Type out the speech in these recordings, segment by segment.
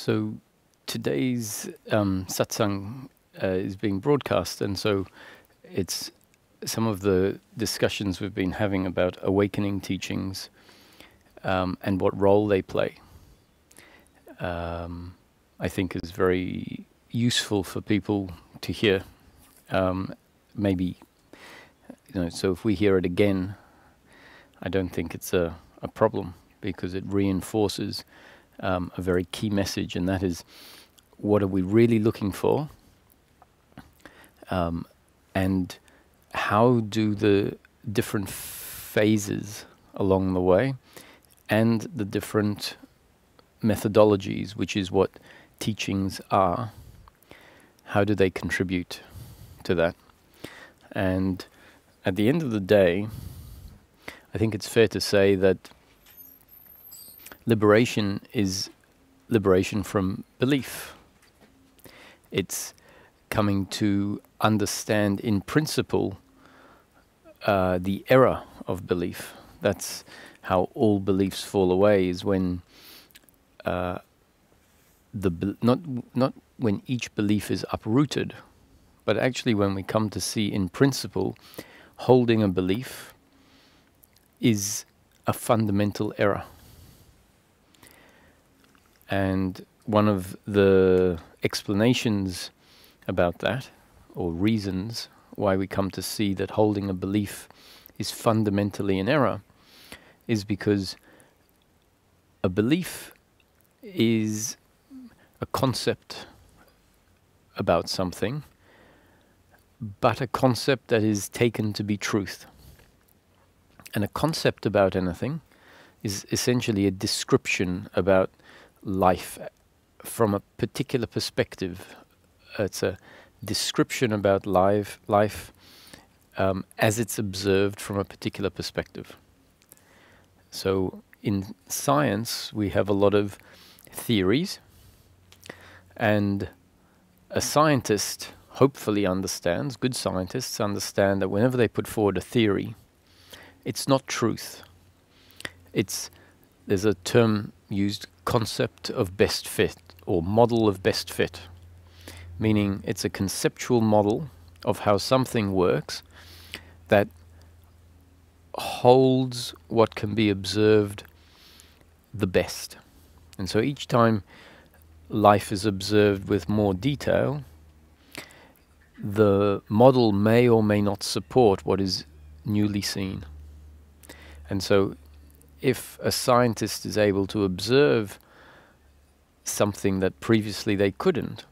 So today's satsang is being broadcast, and so it's some of the discussions we've been having about awakening teachings and what role they play. I think is very useful for people to hear. Maybe, so if we hear it again, I don't think it's a problem, because it reinforces a very key message, and that is, what are we really looking for? And how do the different phases along the way and the different methodologies, which is what teachings are, how do they contribute to that? And at the end of the day, I think it's fair to say that liberation is liberation from belief. It's coming to understand in principle the error of belief. That's how all beliefs fall away, is when not when each belief is uprooted, but actually when we come to see in principle holding a belief is a fundamental error. And one of the explanations about that, or reasons why we come to see that holding a belief is fundamentally an error, is because a belief is a concept about something, but a concept that is taken to be truth. And a concept about anything is essentially a description about life from a particular perspective. It's a description about life as it's observed from a particular perspective. So in science, we have a lot of theories, and a scientist hopefully understands, good scientists understand, that whenever they put forward a theory, it's not truth. There's a term used, concept of best fit, or model of best fit, meaning it's a conceptual model of how something works that holds what can be observed the best. And so each time life is observed with more detail, the model may or may not support what is newly seen. And so if a scientist is able to observe something that previously they couldn't,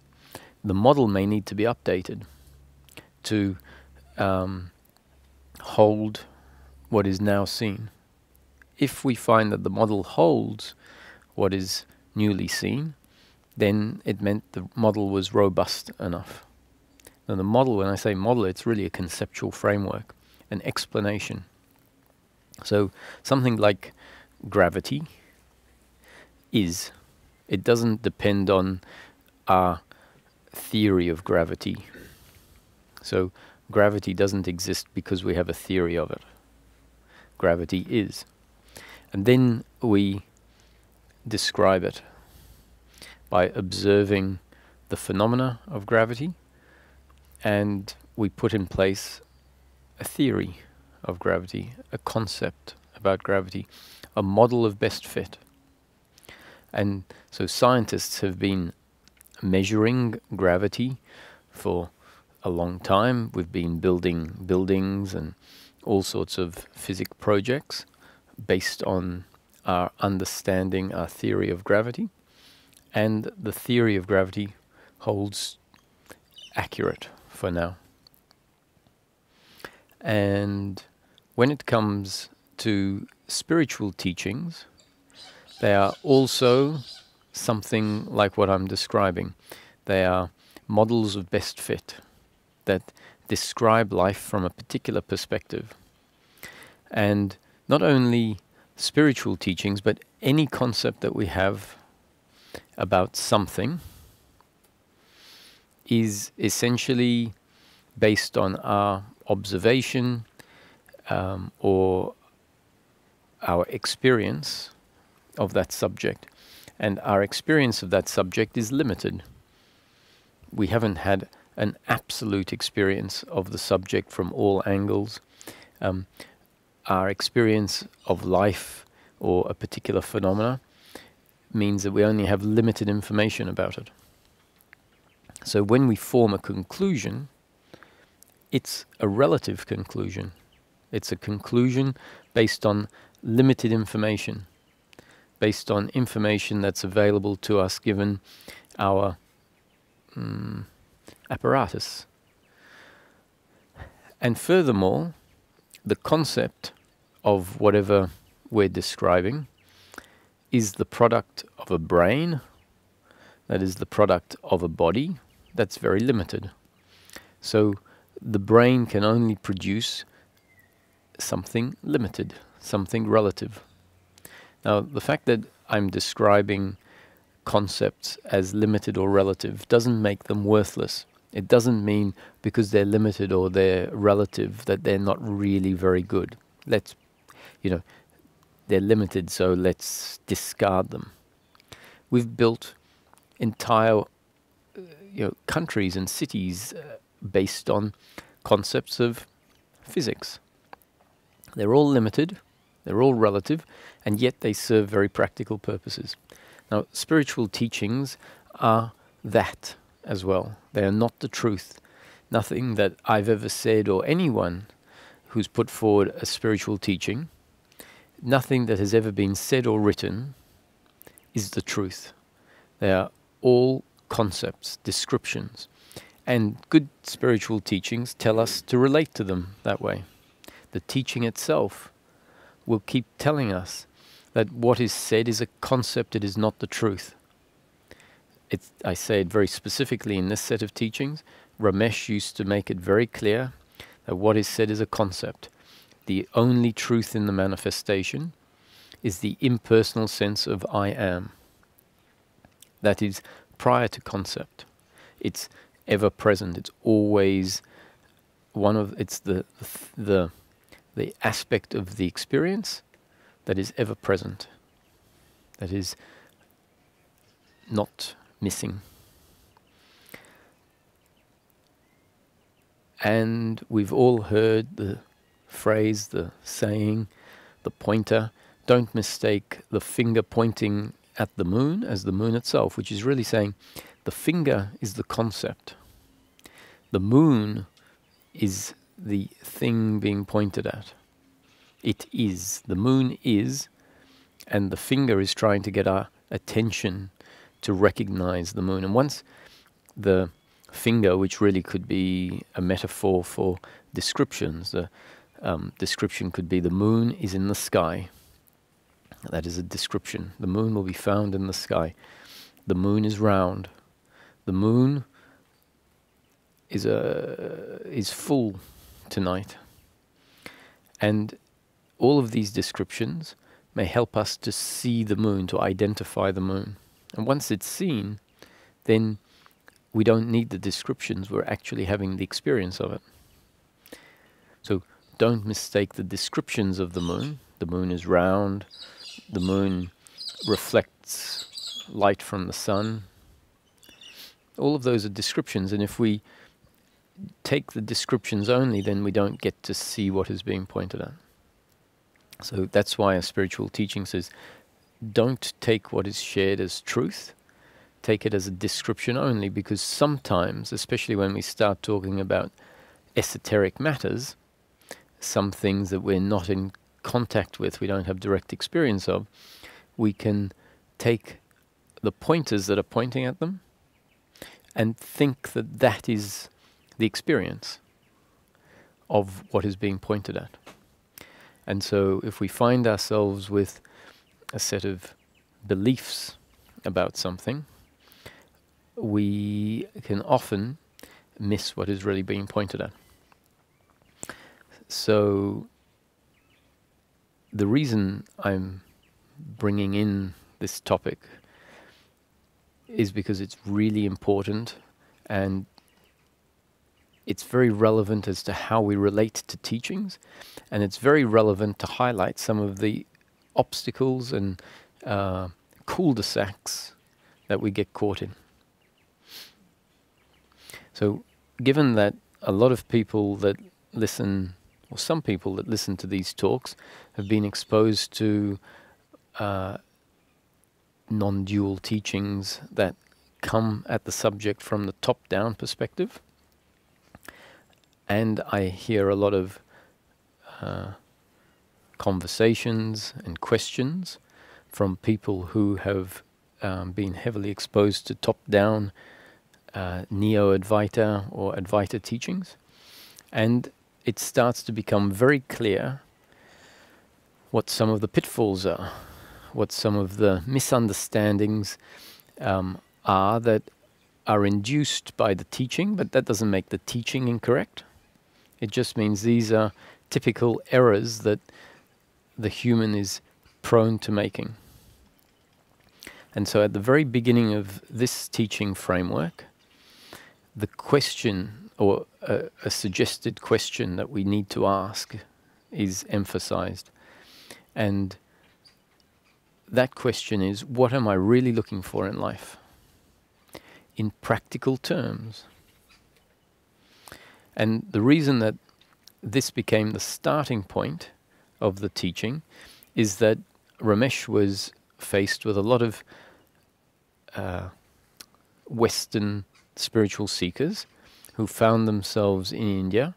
the model may need to be updated to hold what is now seen. If we find that the model holds what is newly seen, then it meant the model was robust enough. Now the model, when I say model, it's really a conceptual framework, an explanation. So something like gravity it doesn't depend on our theory of gravity. So gravity doesn't exist because we have a theory of it. Gravity is. And then we describe it by observing the phenomena of gravity, and we put in place a theory of gravity, a concept about gravity, a model of best fit. And so scientists have been measuring gravity for a long time. We've been building buildings and all sorts of physics projects based on our understanding, our theory of gravity. And the theory of gravity holds accurate for now. And when it comes to spiritual teachings, they are also something like what I'm describing. They are models of best fit that describe life from a particular perspective. And not only spiritual teachings, but any concept that we have about something is essentially based on our observation or our experience of that subject. And our experience of that subject is limited. We haven't had an absolute experience of the subject from all angles. Our experience of life or a particular phenomena means that we only have limited information about it. So when we form a conclusion, it's a relative conclusion. It's a conclusion based on limited information, based on information that's available to us given our apparatus. And furthermore, the concept of whatever we're describing is the product of a brain, that is the product of a body that's very limited. So the brain can only produce something limited, something relative. Now, the fact that I'm describing concepts as limited or relative doesn't make them worthless. It doesn't mean because they're limited or they're relative that they're not really very good. They're limited, so let's discard them. We've built entire countries and cities based on concepts of physics. They're all limited, they're all relative, and yet they serve very practical purposes. Now, spiritual teachings are that as well. They are not the truth. Nothing that I've ever said or anyone who's put forward a spiritual teaching, nothing that has ever been said or written is the truth. They are all concepts, descriptions. And good spiritual teachings tell us to relate to them that way. The teaching itself will keep telling us that what is said is a concept, it is not the truth. I say it very specifically in this set of teachings. Ramesh used to make it very clear that what is said is a concept. The only truth in the manifestation is the impersonal sense of I am. That is prior to concept. It's ever present. It's always it's the aspect of the experience that is ever present. That is not missing. And we've all heard the phrase, the saying, the pointer, don't mistake the finger pointing at the moon as the moon itself, which is really saying the finger is the concept. The moon is the thing being pointed at. It is. The moon is, and the finger is trying to get our attention to recognize the moon. And once the finger, which really could be a metaphor for descriptions, the description could be the moon is in the sky. That is a description. The moon will be found in the sky. The moon is round. The moon is full tonight. And all of these descriptions may help us to see the moon, to identify the moon. And once it's seen, then we don't need the descriptions. We're actually having the experience of it. So don't mistake the descriptions of the moon. The moon is round. The moon reflects light from the sun. All of those are descriptions, and if we take the descriptions only, then we don't get to see what is being pointed at. So that's why a spiritual teaching says, don't take what is shared as truth, take it as a description only, because sometimes, especially when we start talking about esoteric matters, some things that we're not in contact with, we don't have direct experience of, we can take the pointers that are pointing at them and think that that is the experience of what is being pointed at. And so if we find ourselves with a set of beliefs about something, we can often miss what is really being pointed at. So the reason I'm bringing in this topic is because it's really important, and it's very relevant as to how we relate to teachings, and it's very relevant to highlight some of the obstacles and cul-de-sacs that we get caught in. So given that a lot of people that listen, or some people that listen to these talks, have been exposed to non-dual teachings that come at the subject from the top-down perspective, and I hear a lot of conversations and questions from people who have been heavily exposed to top-down Neo-Advaita or Advaita teachings, and it starts to become very clear what some of the pitfalls are, what some of the misunderstandings are that are induced by the teaching, but that doesn't make the teaching incorrect. It just means these are typical errors that the human is prone to making. And so at the very beginning of this teaching framework, the question, or a suggested question that we need to ask, is emphasized. And that question is, what am I really looking for in life? In practical terms. And the reason that this became the starting point of the teaching is that Ramesh was faced with a lot of Western spiritual seekers who found themselves in India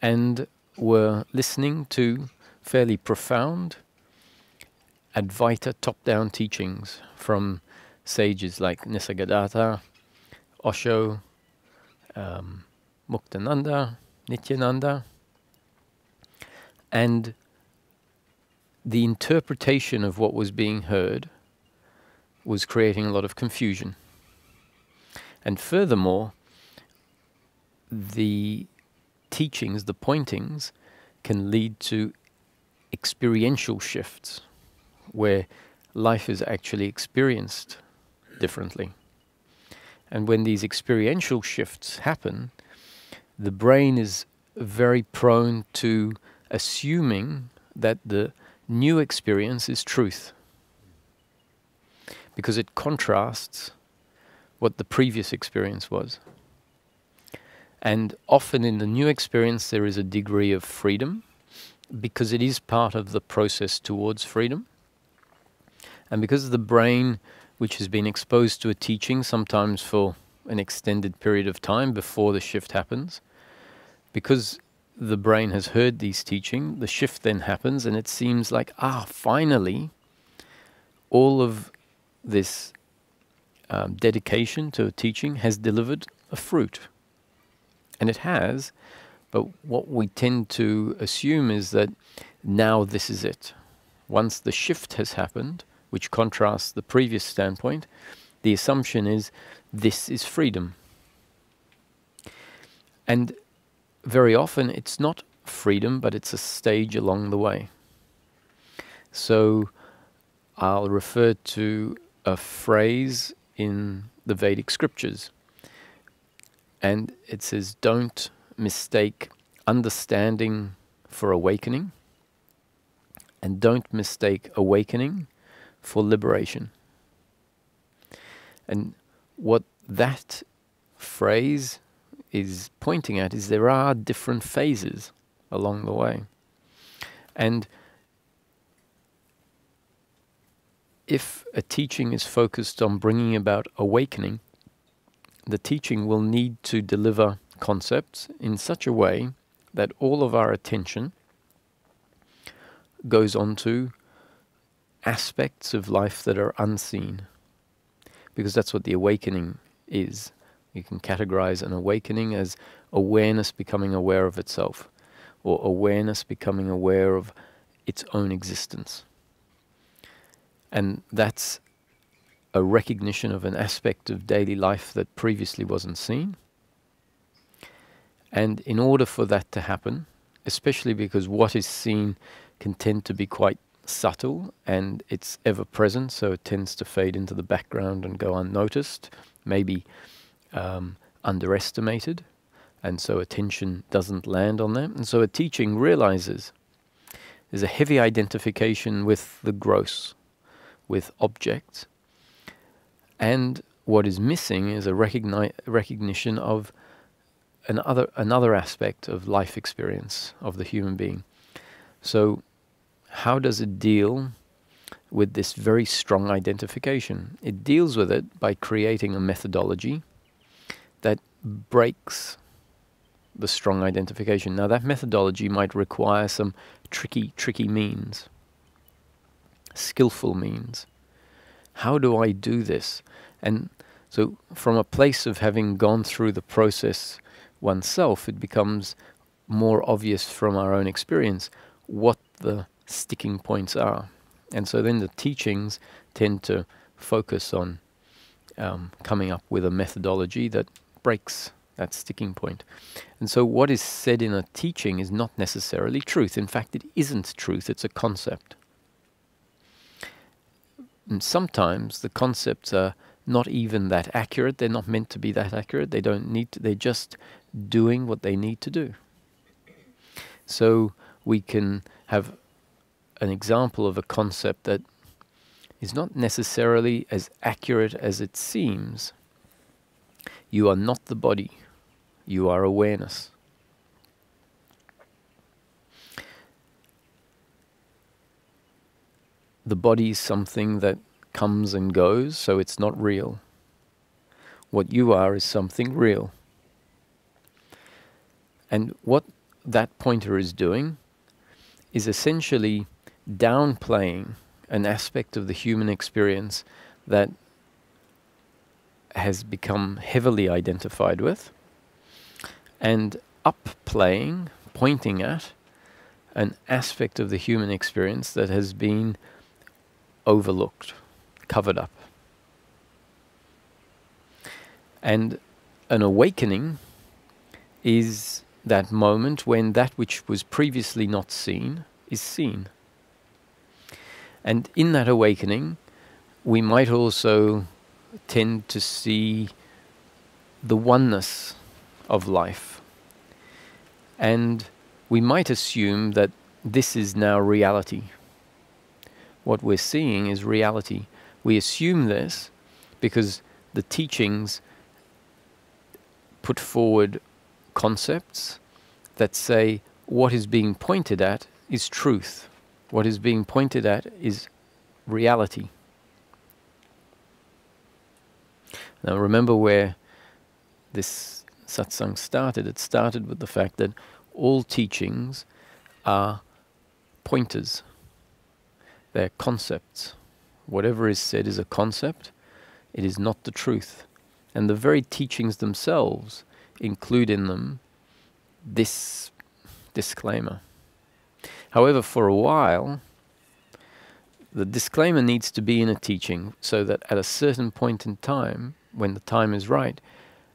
and were listening to fairly profound Advaita top-down teachings from sages like Nisargadatta, Osho, Muktananda, Nityananda, and the interpretation of what was being heard was creating a lot of confusion. And furthermore, the teachings, the pointings, can lead to experiential shifts where life is actually experienced differently. And when these experiential shifts happen, the brain is very prone to assuming that the new experience is truth, because it contrasts what the previous experience was. And often in the new experience there is a degree of freedom, because it is part of the process towards freedom. And because the brain, which has been exposed to a teaching, sometimes for an extended period of time before the shift happens, because the brain has heard these teachings, the shift then happens, and it seems like, finally, all of this dedication to a teaching has delivered a fruit. And it has, but what we tend to assume is that now this is it. Once the shift has happened, which contrasts the previous standpoint, the assumption is this is freedom. And very often it's not freedom, but it's a stage along the way. So I'll refer to a phrase in the Vedic scriptures, and it says, don't mistake understanding for awakening, and don't mistake awakening for liberation. And what that phrase is pointing at is there are different phases along the way. And if a teaching is focused on bringing about awakening, the teaching will need to deliver concepts in such a way that all of our attention goes on to aspects of life that are unseen. Because that's what the awakening is. You can categorize an awakening as awareness becoming aware of itself, or awareness becoming aware of its own existence. And that's a recognition of an aspect of daily life that previously wasn't seen. And in order for that to happen, especially because what is seen can tend to be quite subtle and it's ever present, so it tends to fade into the background and go unnoticed, maybe underestimated, and so attention doesn't land on them. And so a teaching realizes there's a heavy identification with the gross, with objects, And what is missing is a recognition of another aspect of life experience of the human being. So how does it deal with this very strong identification? It deals with it by creating a methodology that breaks the strong identification. Now that methodology might require some tricky means, skillful means. How do I do this? And so from a place of having gone through the process oneself, it becomes more obvious from our own experience what the sticking points are. And so then the teachings tend to focus on coming up with a methodology that breaks that sticking point. And so what is said in a teaching is not necessarily truth. In fact, it isn't truth, it's a concept. And sometimes the concepts are not even that accurate. They're not meant to be that accurate. They don't need to, they're just doing what they need to do. So we can have an example of a concept that is not necessarily as accurate as it seems. You are not the body. You are awareness. The body is something that comes and goes, so it's not real. What you are is something real. And what that pointer is doing is essentially downplaying an aspect of the human experience that has become heavily identified with, and upplaying, pointing at, an aspect of the human experience that has been overlooked, covered up. And an awakening is that moment when that which was previously not seen is seen. And in that awakening, we might also tend to see the oneness of life. And we might assume that this is now reality. What we're seeing is reality. We assume this because the teachings put forward concepts that say what is being pointed at is truth. What is being pointed at is reality. Now remember where this satsang started. It started with the fact that all teachings are pointers. They're concepts. Whatever is said is a concept. It is not the truth. And the very teachings themselves include in them this disclaimer. However, for a while, the disclaimer needs to be in a teaching so that at a certain point in time, when the time is right,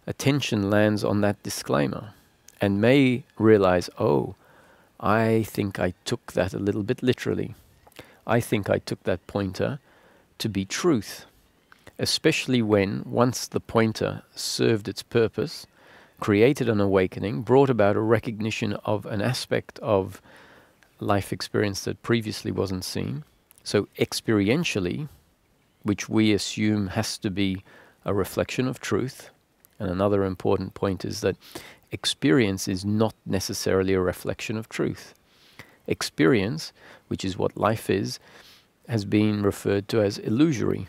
attention lands on that disclaimer and may realize, oh, I think I took that a little bit literally. I think I took that pointer to be truth, especially when, once the pointer served its purpose, created an awakening, brought about a recognition of an aspect of life experience that previously wasn't seen. So experientially, which we assume has to be a reflection of truth. And another important point is that experience is not necessarily a reflection of truth. Experience, which is what life is, has been referred to as illusory.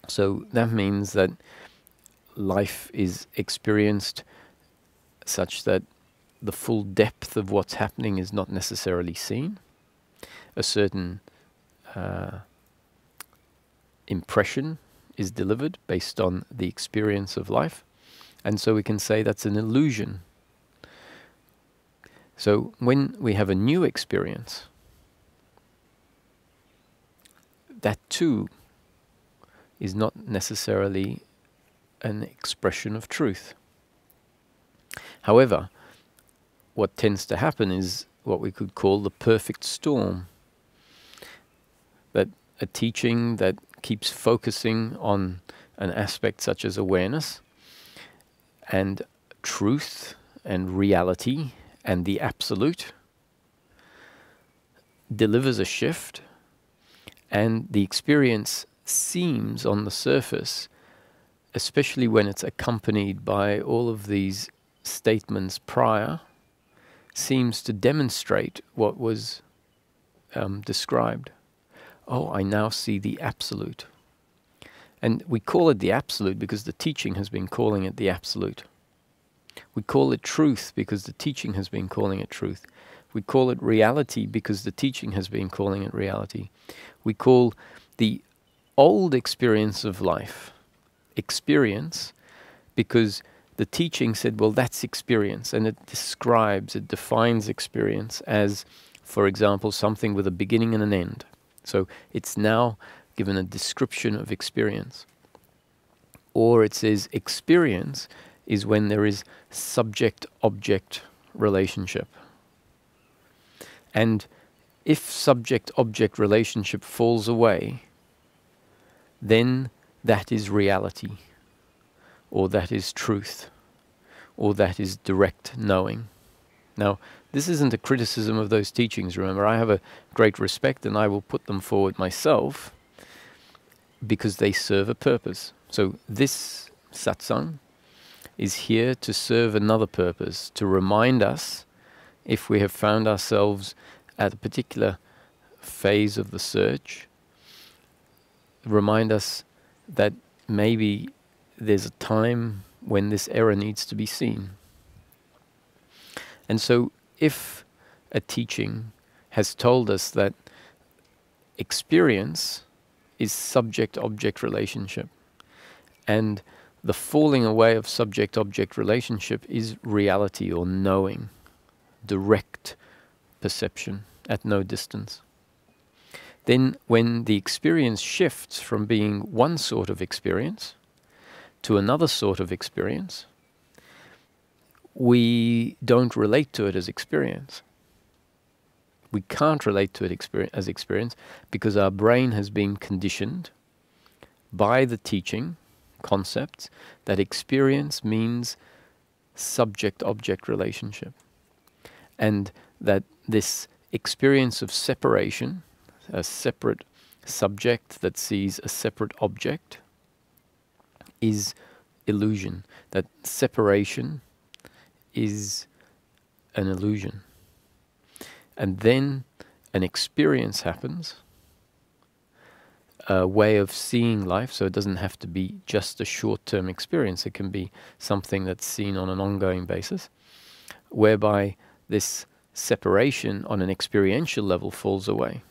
So that means that life is experienced such that the full depth of what's happening is not necessarily seen. A certain impression is delivered based on the experience of life. And so we can say that's an illusion. So when we have a new experience, that too is not necessarily an expression of truth. However, what tends to happen is what we could call the perfect storm. That a teaching that keeps focusing on an aspect such as awareness and truth and reality and the absolute delivers a shift, and the experience seems on the surface, especially when it's accompanied by all of these statements prior, seems to demonstrate what was described. Oh, I now see the absolute. And we call it the absolute because the teaching has been calling it the absolute. We call it truth because the teaching has been calling it truth. We call it reality because the teaching has been calling it reality. We call the old experience of life experience because the teaching said, well, that's experience, and it defines experience as, for example, something with a beginning and an end. So it's now given a description of experience. Or it says experience is when there is subject-object relationship. And if subject-object relationship falls away, then that is reality, or that is truth, or that is direct knowing. Now, this isn't a criticism of those teachings, remember. I have a great respect and I will put them forward myself because they serve a purpose. So this satsang is here to serve another purpose, to remind us, if we have found ourselves at a particular phase of the search, remind us that maybe there's a time when this error needs to be seen. And so if a teaching has told us that experience is subject-object relationship, and the falling away of subject-object relationship is reality or knowing, direct perception at no distance, then when the experience shifts from being one sort of experience to another sort of experience, we don't relate to it as experience. We can't relate to it as experience because our brain has been conditioned by the teaching concepts that experience means subject-object relationship, and that this experience of separation, a separate subject that sees a separate object, is illusion. That separation is an illusion. And then an experience happens, a way of seeing life, so it doesn't have to be just a short-term experience, it can be something that's seen on an ongoing basis, whereby this separation on an experiential level falls away.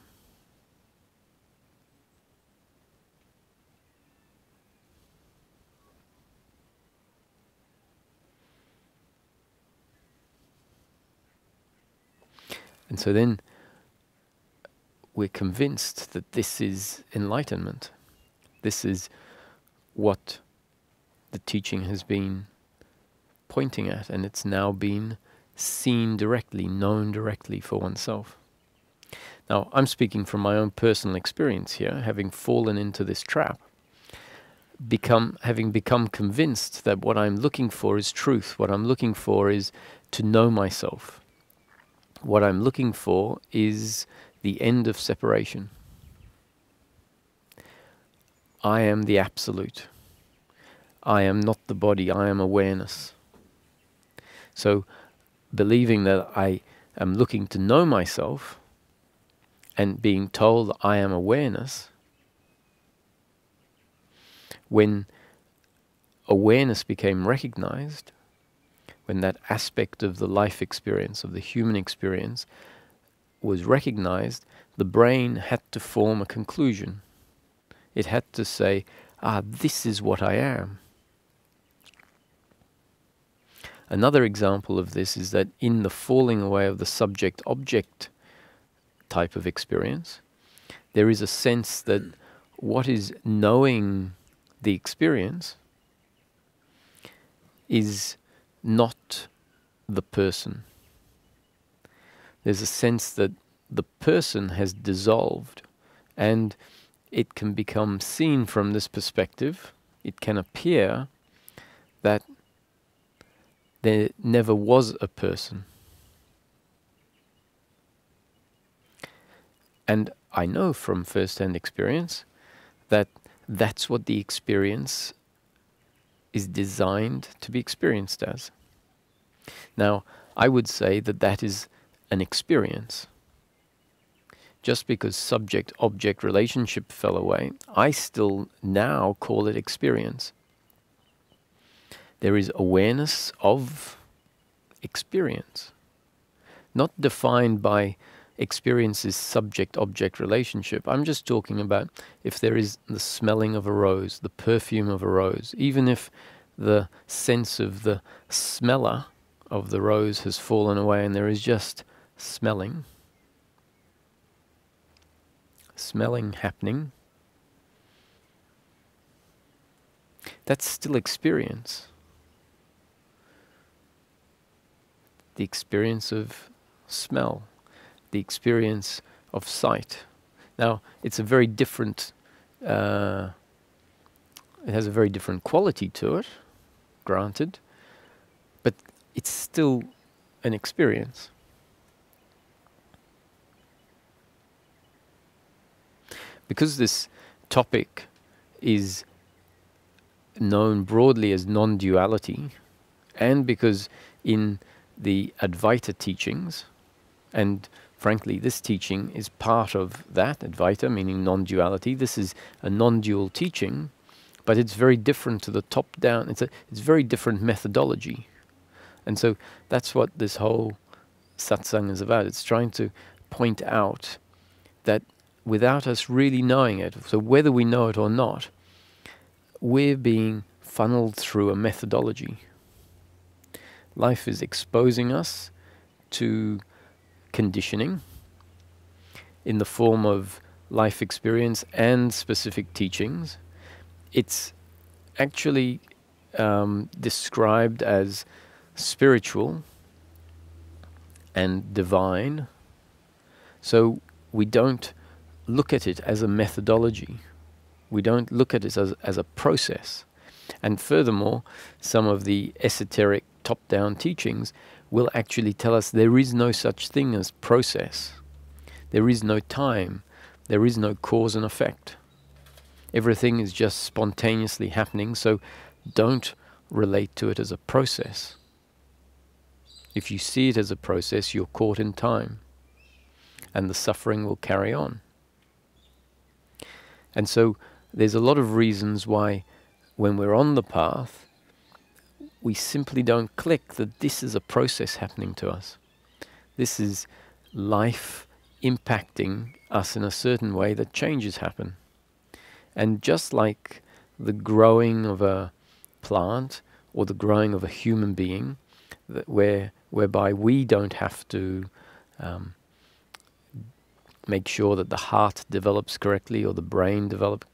And so then we're convinced that this is enlightenment. This is what the teaching has been pointing at, and it's now been seen directly, known directly for oneself. Now, I'm speaking from my own personal experience here, having fallen into this trap, having become convinced that what I'm looking for is truth. What I'm looking for is to know myself. What I'm looking for is the end of separation. I am the absolute. I am not the body, I am awareness. So, believing that I am looking to know myself and being told I am awareness, when awareness became recognized, when that aspect of the life experience, of the human experience, was recognized, the brain had to form a conclusion. It had to say, this is what I am. Another example of this is that in the falling away of the subject-object type of experience, there is a sense that what is knowing the experience is not the person. There's a sense that the person has dissolved, and it can become seen from this perspective. It can appear that there never was a person. And I know from first-hand experience that that's what the experience is designed to be experienced as. Now, I would say that that is an experience. Just because subject-object relationship fell away, I still now call it experience. There is awareness of experience, not defined by experience's subject-object relationship. I'm just talking about if there is the smelling of a rose, the perfume of a rose, even if the sense of the smeller of the rose has fallen away and there is just smelling happening, that's still experience. The experience of smell, the experience of sight. Now, it's a very different, it has a very different quality to it, granted, but it's still an experience. Because this topic is known broadly as non-duality, and because in the Advaita teachings, and frankly this teaching is part of that, Advaita meaning non-duality, this is a non-dual teaching, but it's very different to the top-down, it's very different methodology. And so that's what this whole satsang is about. It's trying to point out that without us really knowing it, so whether we know it or not, we're being funneled through a methodology. Life is exposing us to conditioning in the form of life experience and specific teachings. It's actually described as spiritual and divine. So we don't look at it as a methodology. We don't look at it as a process. And furthermore, some of the esoteric top-down teachings will actually tell us there is no such thing as process. There is no time. There is no cause and effect. Everything is just spontaneously happening, so don't relate to it as a process. If you see it as a process, you're caught in time, and the suffering will carry on. And so there's a lot of reasons why when we're on the path, we simply don't click that this is a process happening to us. This is life impacting us in a certain way that changes happen. And just like the growing of a plant or the growing of a human being, whereby we don't have to make sure that the heart develops correctly or the brain develops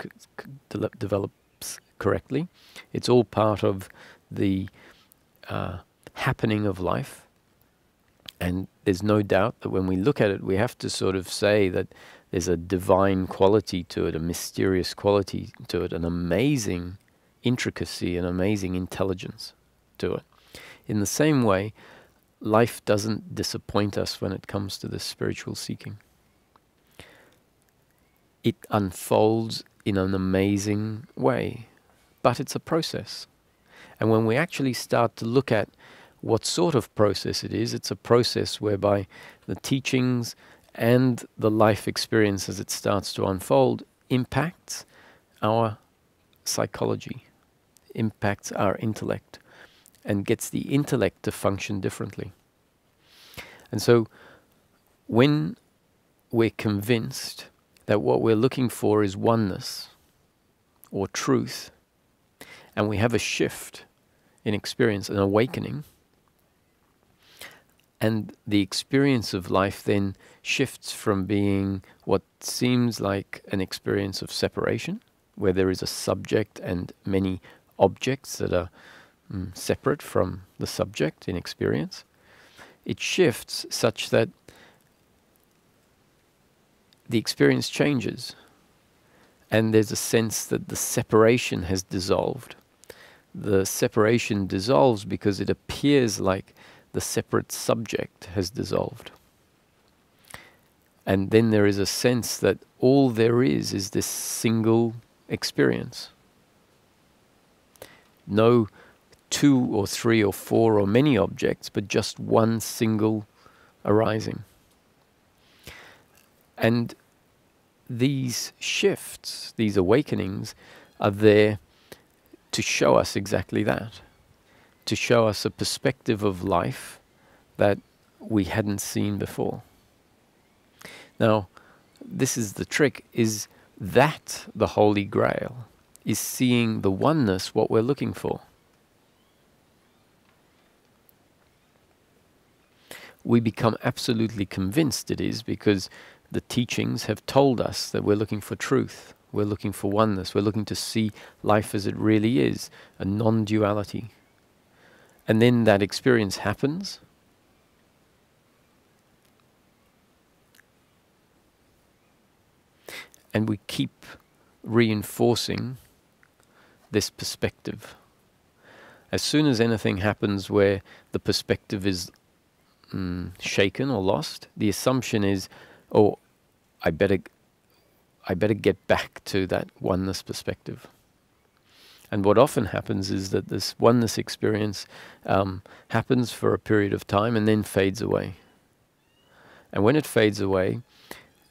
correctly. It's all part of the happening of life. And there's no doubt that when we look at it, we have to sort of say that there's a divine quality to it, a mysterious quality to it, an amazing intricacy, an amazing intelligence to it. In the same way, life doesn't disappoint us when it comes to this spiritual seeking. It unfolds in an amazing way, but it's a process. And when we actually start to look at what sort of process it is, it's a process whereby the teachings and the life experience as it starts to unfold impacts our psychology, impacts our intellect, and gets the intellect to function differently. And so when we're convinced that what we're looking for is oneness or truth, and we have a shift in experience, an awakening, and the experience of life then shifts from being what seems like an experience of separation, where there is a subject and many objects that are separate from the subject in experience. It shifts such that the experience changes, and there's a sense that the separation has dissolved. The separation dissolves because it appears like the separate subject has dissolved. And then there is a sense that all there is this single experience. No 2 or 3 or 4 or many objects, but just one single arising. And these shifts, these awakenings, are there to show us exactly that, to show us a perspective of life that we hadn't seen before. Now, this is the trick, is that the Holy Grail, is seeing the oneness, what we're looking for. We become absolutely convinced it is because the teachings have told us that we're looking for truth, we're looking for oneness, we're looking to see life as it really is, a non-duality. And then that experience happens, and we keep reinforcing this perspective. As soon as anything happens where the perspective is shaken or lost, the assumption is, oh, I better get back to that oneness perspective. And what often happens is that this oneness experience happens for a period of time and then fades away. And when it fades away,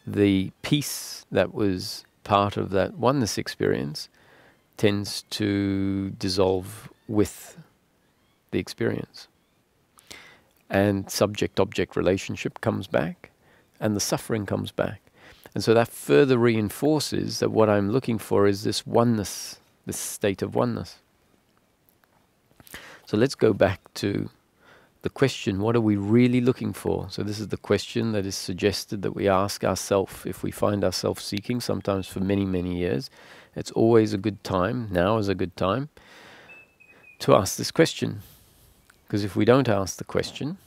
the peace that was part of that oneness experience tends to dissolve with the experience. And subject-object relationship comes back, and the suffering comes back. And so that further reinforces that what I'm looking for is this oneness, this state of oneness. So let's go back to the question, what are we really looking for? So this is the question that is suggested that we ask ourselves if we find ourselves seeking, sometimes for many, many years. It's always a good time, now is a good time, to ask this question. Because if we don't ask the question,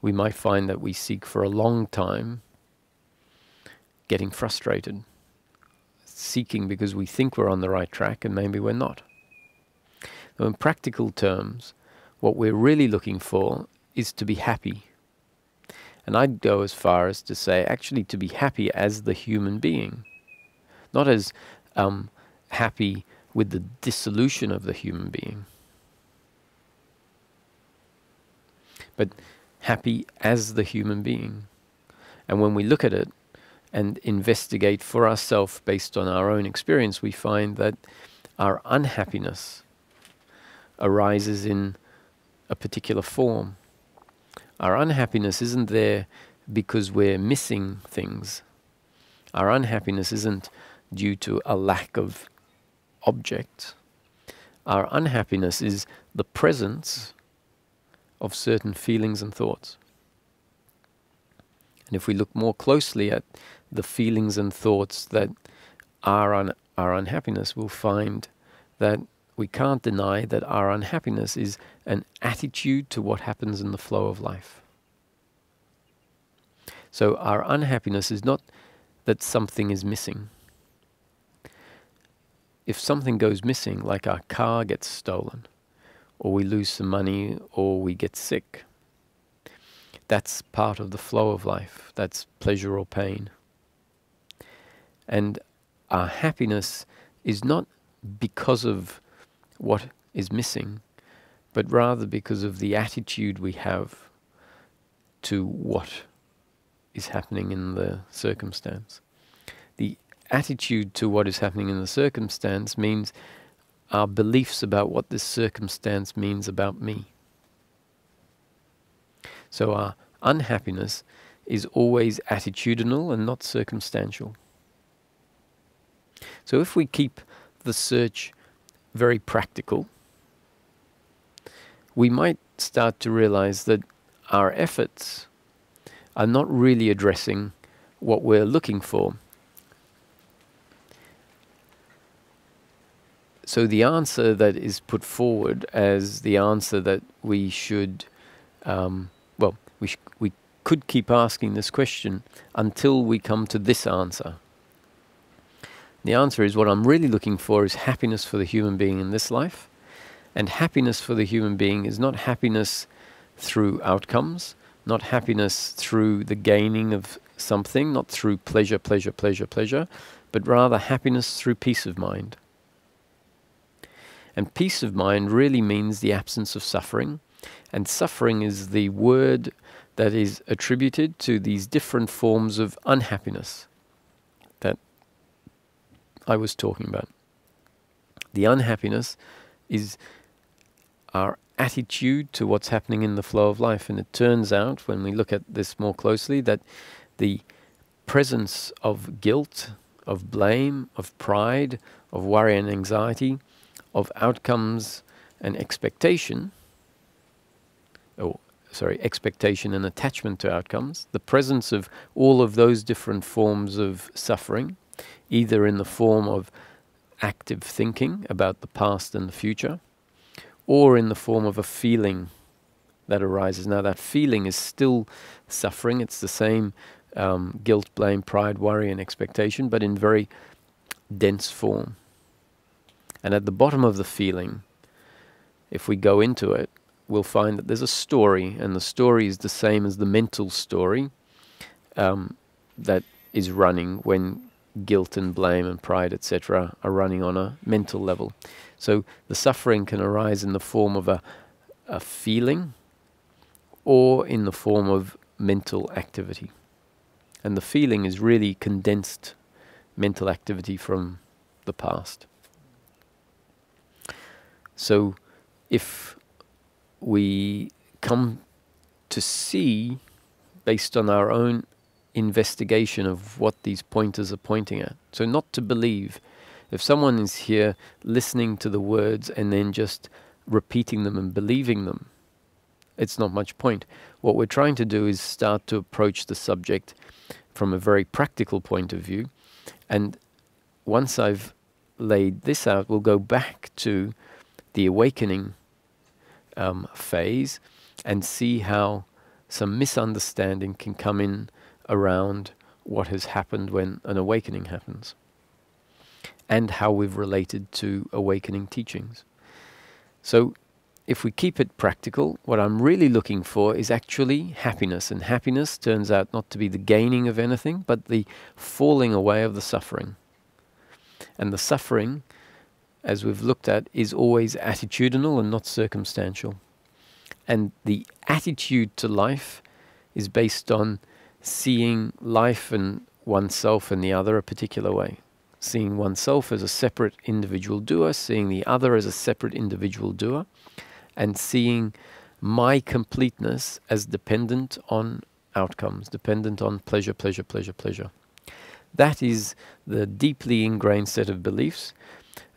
we might find that we seek for a long time, getting frustrated, seeking because we think we're on the right track and maybe we're not. Now, in practical terms, what we're really looking for is to be happy. And I'd go as far as to say actually to be happy as the human being, not as happy with the dissolution of the human being, but happy as the human being. And when we look at it and investigate for ourselves based on our own experience, we find that our unhappiness arises in a particular form. Our unhappiness isn't there because we're missing things. Our unhappiness isn't due to a lack of objects. Our unhappiness is the presence of certain feelings and thoughts. And if we look more closely at the feelings and thoughts that are our unhappiness, we'll find that we can't deny that our unhappiness is an attitude to what happens in the flow of life. So our unhappiness is not that something is missing. If something goes missing, like our car gets stolen, or we lose some money, or we get sick, that's part of the flow of life. That's pleasure or pain. And our happiness is not because of what is missing, but rather because of the attitude we have to what is happening in the circumstance. The attitude to what is happening in the circumstance means our beliefs about what this circumstance means about me. So our unhappiness is always attitudinal and not circumstantial. So if we keep the search very practical, we might start to realize that our efforts are not really addressing what we're looking for. So the answer that is put forward as the answer that we should, we could keep asking this question until we come to this answer. The answer is, what I'm really looking for is happiness for the human being in this life. And happiness for the human being is not happiness through outcomes, not happiness through the gaining of something, not through pleasure, pleasure, pleasure, pleasure, but rather happiness through peace of mind. And peace of mind really means the absence of suffering. And suffering is the word that is attributed to these different forms of unhappiness that I was talking about. The unhappiness is our attitude to what's happening in the flow of life. And it turns out, when we look at this more closely, that the presence of guilt, of blame, of pride, of worry and anxiety, of outcomes and expectation, expectation and attachment to outcomes, the presence of all of those different forms of suffering, either in the form of active thinking about the past and the future, or in the form of a feeling that arises. Now that feeling is still suffering. It's the same guilt, blame, pride, worry and expectation, but in very dense form. And at the bottom of the feeling, if we go into it, we'll find that there's a story, and the story is the same as the mental story that is running when guilt and blame and pride, etc., are running on a mental level. So the suffering can arise in the form of a feeling or in the form of mental activity. And the feeling is really condensed mental activity from the past. So if we come to see, based on our own investigation of what these pointers are pointing at, so not to believe. If someone is here listening to the words and then just repeating them and believing them, it's not much point. What we're trying to do is start to approach the subject from a very practical point of view. And once I've laid this out, we'll go back to the awakening phase and see how some misunderstanding can come in around what has happened when an awakening happens, and how we've related to awakening teachings. So if we keep it practical, what I'm really looking for is actually happiness. And happiness turns out not to be the gaining of anything, but the falling away of the suffering. And the suffering, as we've looked at, is always attitudinal and not circumstantial. And the attitude to life is based on seeing life and oneself and the other a particular way. Seeing oneself as a separate individual doer, seeing the other as a separate individual doer, and seeing my completeness as dependent on outcomes, dependent on pleasure, pleasure, pleasure, pleasure. That is the deeply ingrained set of beliefs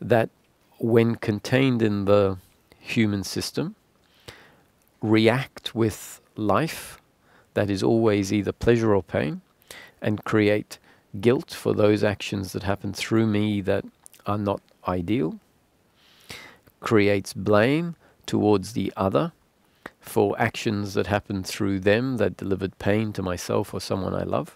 that, when contained in the human system, react with life that is always either pleasure or pain, and create guilt for those actions that happen through me that are not ideal, creates blame towards the other for actions that happen through them that delivered pain to myself or someone I love.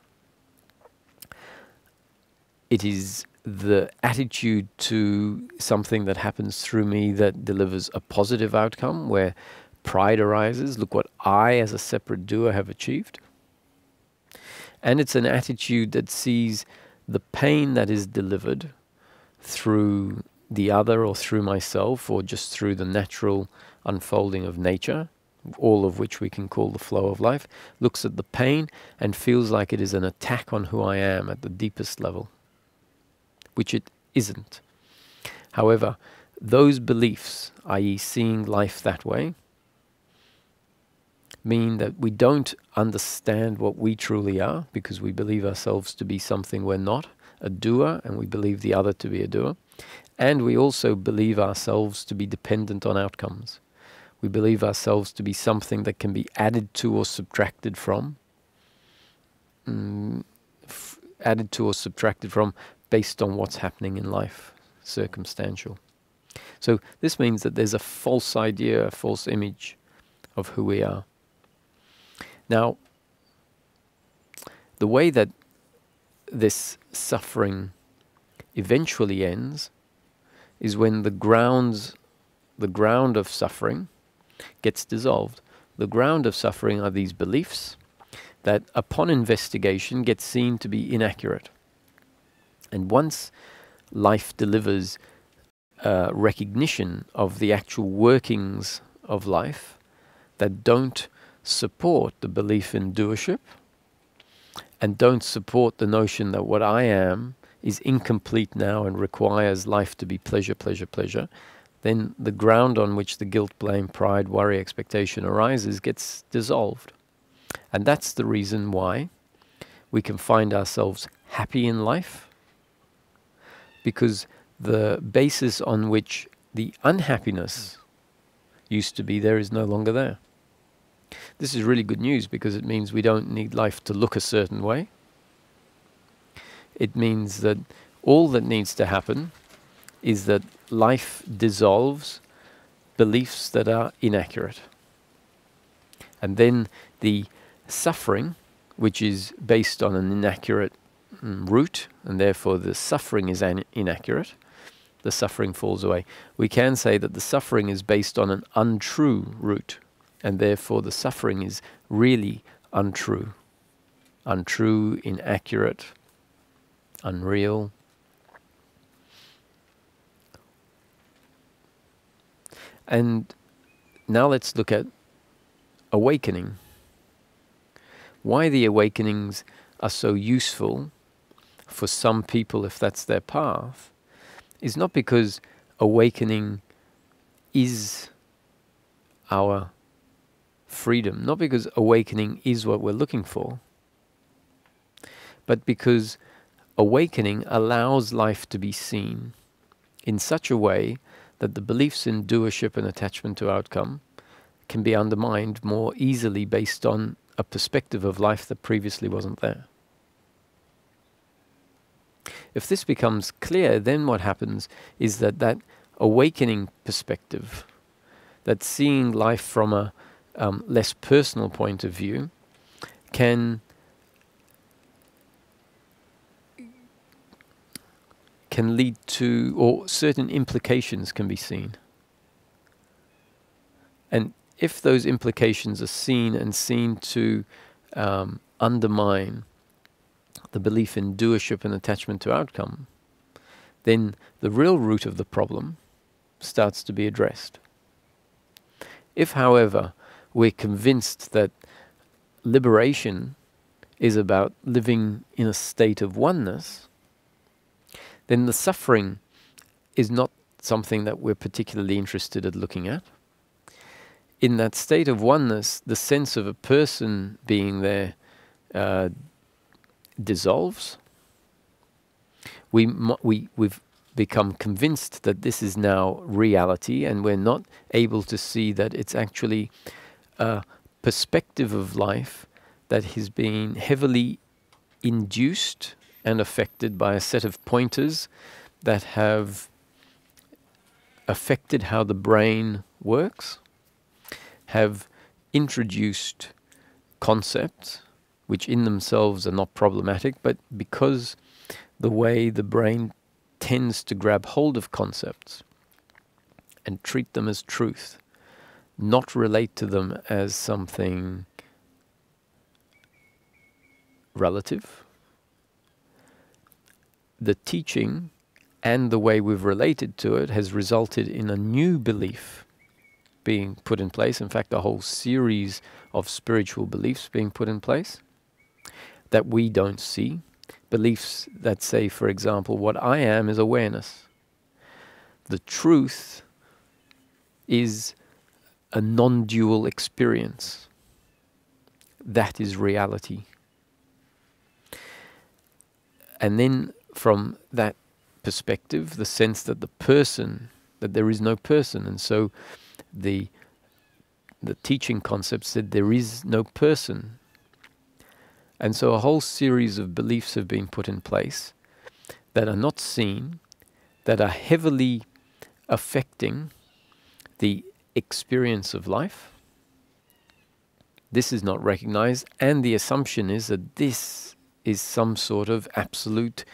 It is the attitude to something that happens through me that delivers a positive outcome, where pride arises. Look what I, as a separate doer, have achieved. And it's an attitude that sees the pain that is delivered through the other or through myself or just through the natural unfolding of nature, all of which we can call the flow of life, looks at the pain and feels like it is an attack on who I am at the deepest level, which it isn't. However, those beliefs, i.e. seeing life that way, mean that we don't understand what we truly are, because we believe ourselves to be something we're not, a doer, and we believe the other to be a doer. And we also believe ourselves to be dependent on outcomes. We believe ourselves to be something that can be added to or subtracted from, based on what's happening in life, circumstantial. So this means that there's a false idea, a false image of who we are. Now, the way that this suffering eventually ends is when the ground of suffering gets dissolved. The ground of suffering are these beliefs that, upon investigation, get seen to be inaccurate. And once life delivers recognition of the actual workings of life that don't support the belief in doership and don't support the notion that what I am is incomplete now and requires life to be pleasure, pleasure, pleasure, then the ground on which the guilt, blame, pride, worry, expectation arises gets dissolved. And that's the reason why we can find ourselves happy in life, because the basis on which the unhappiness used to be there is no longer there. This is really good news, because it means we don't need life to look a certain way. It means that all that needs to happen is that life dissolves beliefs that are inaccurate. And then the suffering, which is based on an inaccurate root, and therefore the suffering is inaccurate, the suffering falls away. We can say that the suffering is based on an untrue root, and therefore the suffering is really untrue. Untrue, inaccurate, unreal. And now let's look at awakening. Why the awakenings are so useful for some people, if that's their path, is not because awakening is our freedom, not because awakening is what we're looking for, but because awakening allows life to be seen in such a way that the beliefs in doership and attachment to outcome can be undermined more easily based on a perspective of life that previously wasn't there. If this becomes clear, then what happens is that that awakening perspective, that seeing life from a less personal point of view, can lead to, or certain implications can be seen. And if those implications are seen and seen to undermine the belief in doership and attachment to outcome, then the real root of the problem starts to be addressed. If, however, we're convinced that liberation is about living in a state of oneness, then the suffering is not something that we're particularly interested in looking at. In that state of oneness, the sense of a person being there dissolves. We've become convinced that this is now reality, and we're not able to see that it's actually a perspective of life that has been heavily induced and affected by a set of pointers that have affected how the brain works, have introduced concepts which in themselves are not problematic, but because the way the brain tends to grab hold of concepts and treat them as truth, not relate to them as something relative, the teaching and the way we've related to it has resulted in a new belief being put in place. In fact, a whole series of spiritual beliefs being put in place that we don't see. Beliefs that say, for example, what I am is awareness. The truth is a non-dual experience. That is reality. And then from that perspective, the sense that the person, that there is no person, and so the teaching concept said there is no person. And so a whole series of beliefs have been put in place that are not seen, that are heavily affecting the experience of life. This is not recognized, and the assumption is that this is some sort of absolute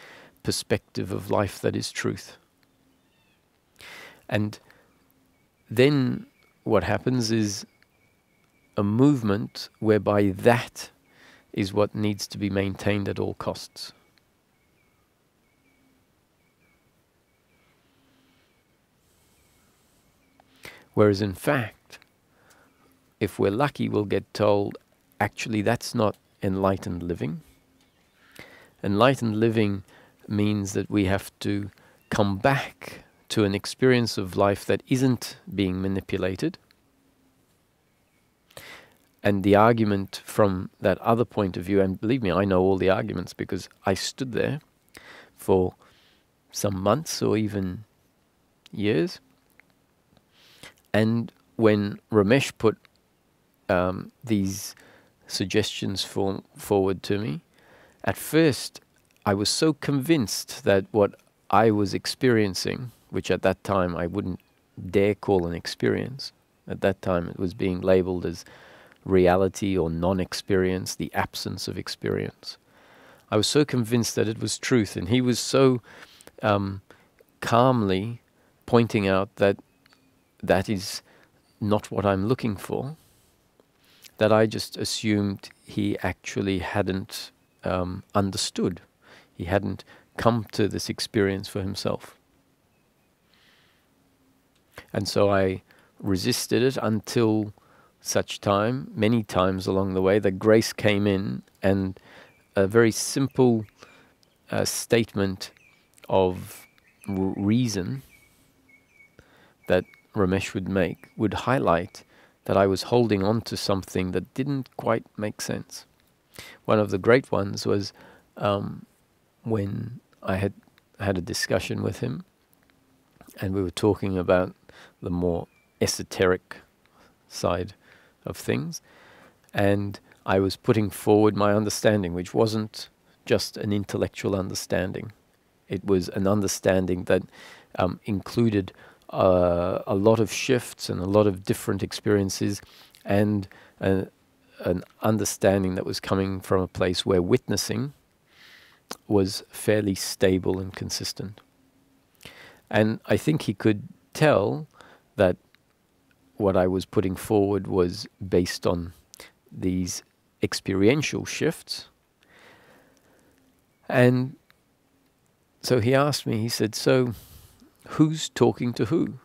perspective of life that is truth. And then what happens is a movement whereby that is what needs to be maintained at all costs. Whereas in fact, if we're lucky, we'll get told, actually that's not enlightened living. Enlightened living means that we have to come back to an experience of life that isn't being manipulated. And the argument from that other point of view, and believe me, I know all the arguments because I stood there for some months or even years. And when Ramesh put these suggestions forward to me, at first I was so convinced that what I was experiencing, which at that time I wouldn't dare call an experience, at that time it was being labeled as reality or non-experience, the absence of experience. I was so convinced that it was truth, and he was so calmly pointing out that that is not what I'm looking for, that I just assumed he actually hadn't understood. He hadn't come to this experience for himself. And so I resisted it until such time, many times along the way, that grace came in, and a very simple statement of reason that Ramesh would make would highlight that I was holding on to something that didn't quite make sense. One of the great ones was when I had a discussion with him, and we were talking about the more esoteric side of things, and I was putting forward my understanding, which wasn't just an intellectual understanding. It was an understanding that included a lot of shifts and a lot of different experiences, and an understanding that was coming from a place where witnessing was fairly stable and consistent. And I think he could tell that what I was putting forward was based on these experiential shifts. And so he asked me, he said, so who's talking to who?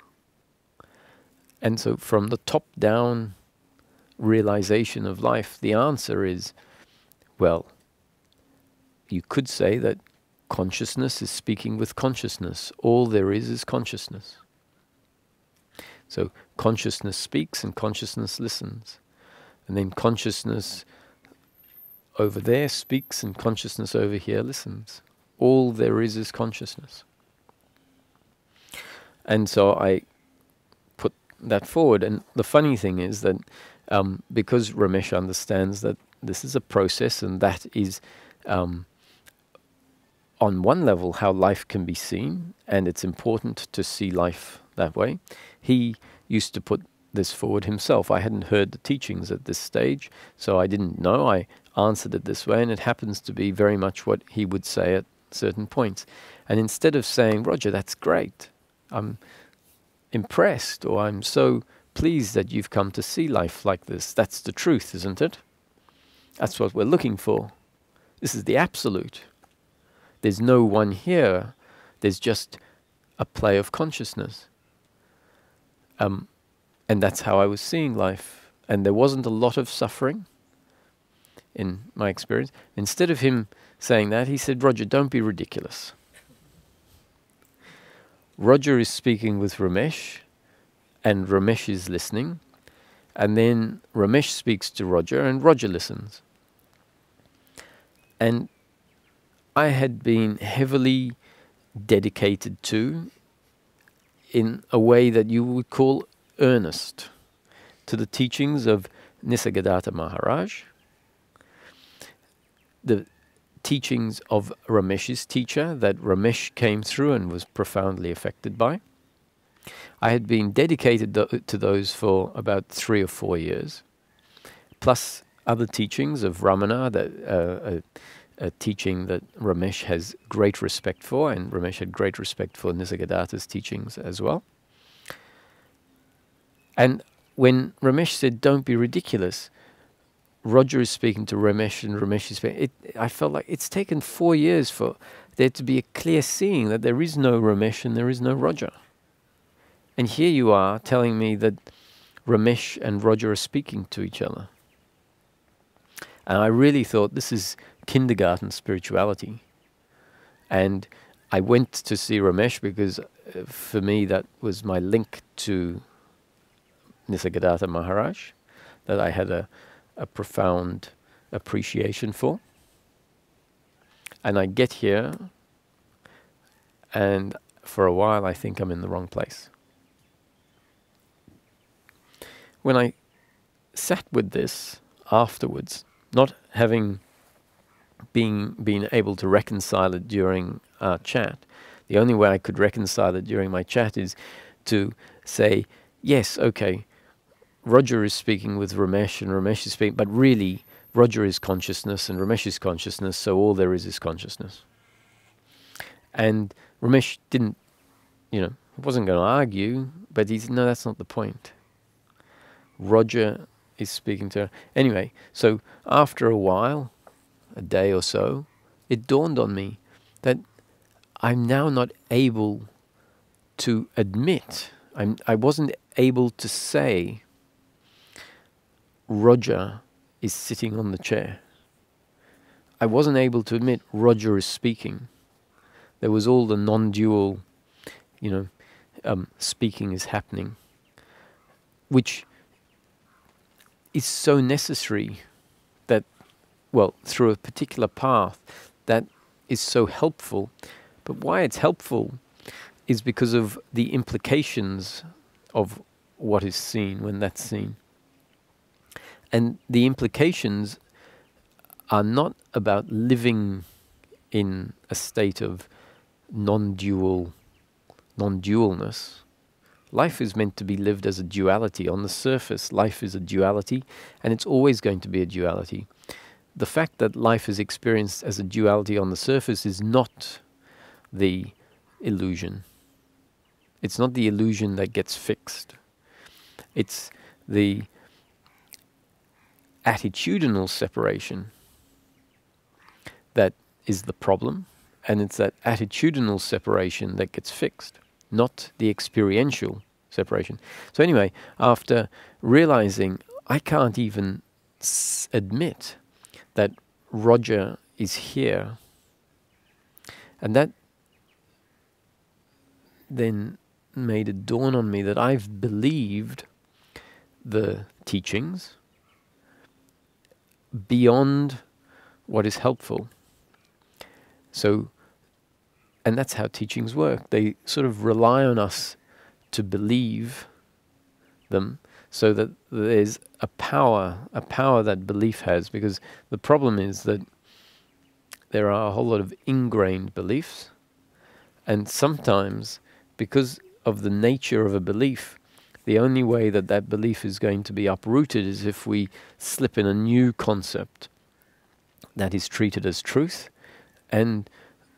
And so from the top-down realization of life, the answer is, well, you could say that consciousness is speaking with consciousness. All there is consciousness. So consciousness speaks and consciousness listens. And then consciousness over there speaks and consciousness over here listens. All there is consciousness. And so I put that forward. And the funny thing is that because Ramesh understands that this is a process, and that is on one level how life can be seen, and it's important to see life that way, he used to put this forward himself. I hadn't heard the teachings at this stage, so I didn't know. I answered it this way, and it happens to be very much what he would say at certain points. And instead of saying, Roger, that's great, I'm impressed, or I'm so pleased that you've come to see life like this. That's the truth, isn't it? That's what we're looking for. This is the absolute. There's no one here. There's just a play of consciousness. And that's how I was seeing life. And there wasn't a lot of suffering in my experience. Instead of him saying that, he said, Roger, don't be ridiculous. Roger is speaking with Ramesh, and Ramesh is listening. And then Ramesh speaks to Roger, and Roger listens. And I had been heavily dedicated to, in a way that you would call earnest, to the teachings of Nisargadatta Maharaj, the teachings of Ramesh's teacher that Ramesh came through and was profoundly affected by. I had been dedicated to those for about 3 or 4 years, plus other teachings of Ramana, that a teaching that Ramesh has great respect for, and Ramesh had great respect for Nisargadatta's teachings as well. And when Ramesh said, don't be ridiculous, Roger is speaking to Ramesh, and Ramesh is speaking. I felt like it's taken 4 years for there to be a clear seeing that there is no Ramesh and there is no Roger. And here you are telling me that Ramesh and Roger are speaking to each other. And I really thought this is kindergarten spirituality. And I went to see Ramesh because for me that was my link to Nisargadatta Maharaj, that I had a profound appreciation for. And I get here, and for a while I think I'm in the wrong place. When I sat with this afterwards, not having been able to reconcile it during our chat, the only way I could reconcile it during my chat is to say, yes, okay, Roger is speaking with Ramesh and Ramesh is speaking, but really Roger is consciousness and Ramesh is consciousness, so all there is consciousness. And Ramesh didn't, wasn't going to argue, but he said, no, that's not the point. Roger is speaking to her. Anyway, so after a while, a day or so, it dawned on me that I'm now not able to admit, I wasn't able to say, Roger is sitting on the chair. I wasn't able to admit Roger is speaking. There was all the non-dual, speaking is happening, which is so necessary that, well, through a particular path, that is so helpful. But why it's helpful is because of the implications of what is seen when that's seen. And the implications are not about living in a state of non-dualness. Life is meant to be lived as a duality. On the surface, life is a duality, and it's always going to be a duality. The fact that life is experienced as a duality on the surface is not the illusion. It's not the illusion that gets fixed. It's the attitudinal separation that is the problem, and it's that attitudinal separation that gets fixed, not the experiential separation. So anyway, after realizing I can't even admit that Roger is here, and that then made it dawn on me that I've believed the teachings beyond what is helpful. So, and that's how teachings work. They sort of rely on us to believe them, so that there's a power that belief has, because the problem is that there are a whole lot of ingrained beliefs, and sometimes, because of the nature of a belief, the only way that that belief is going to be uprooted is if we slip in a new concept that is treated as truth, and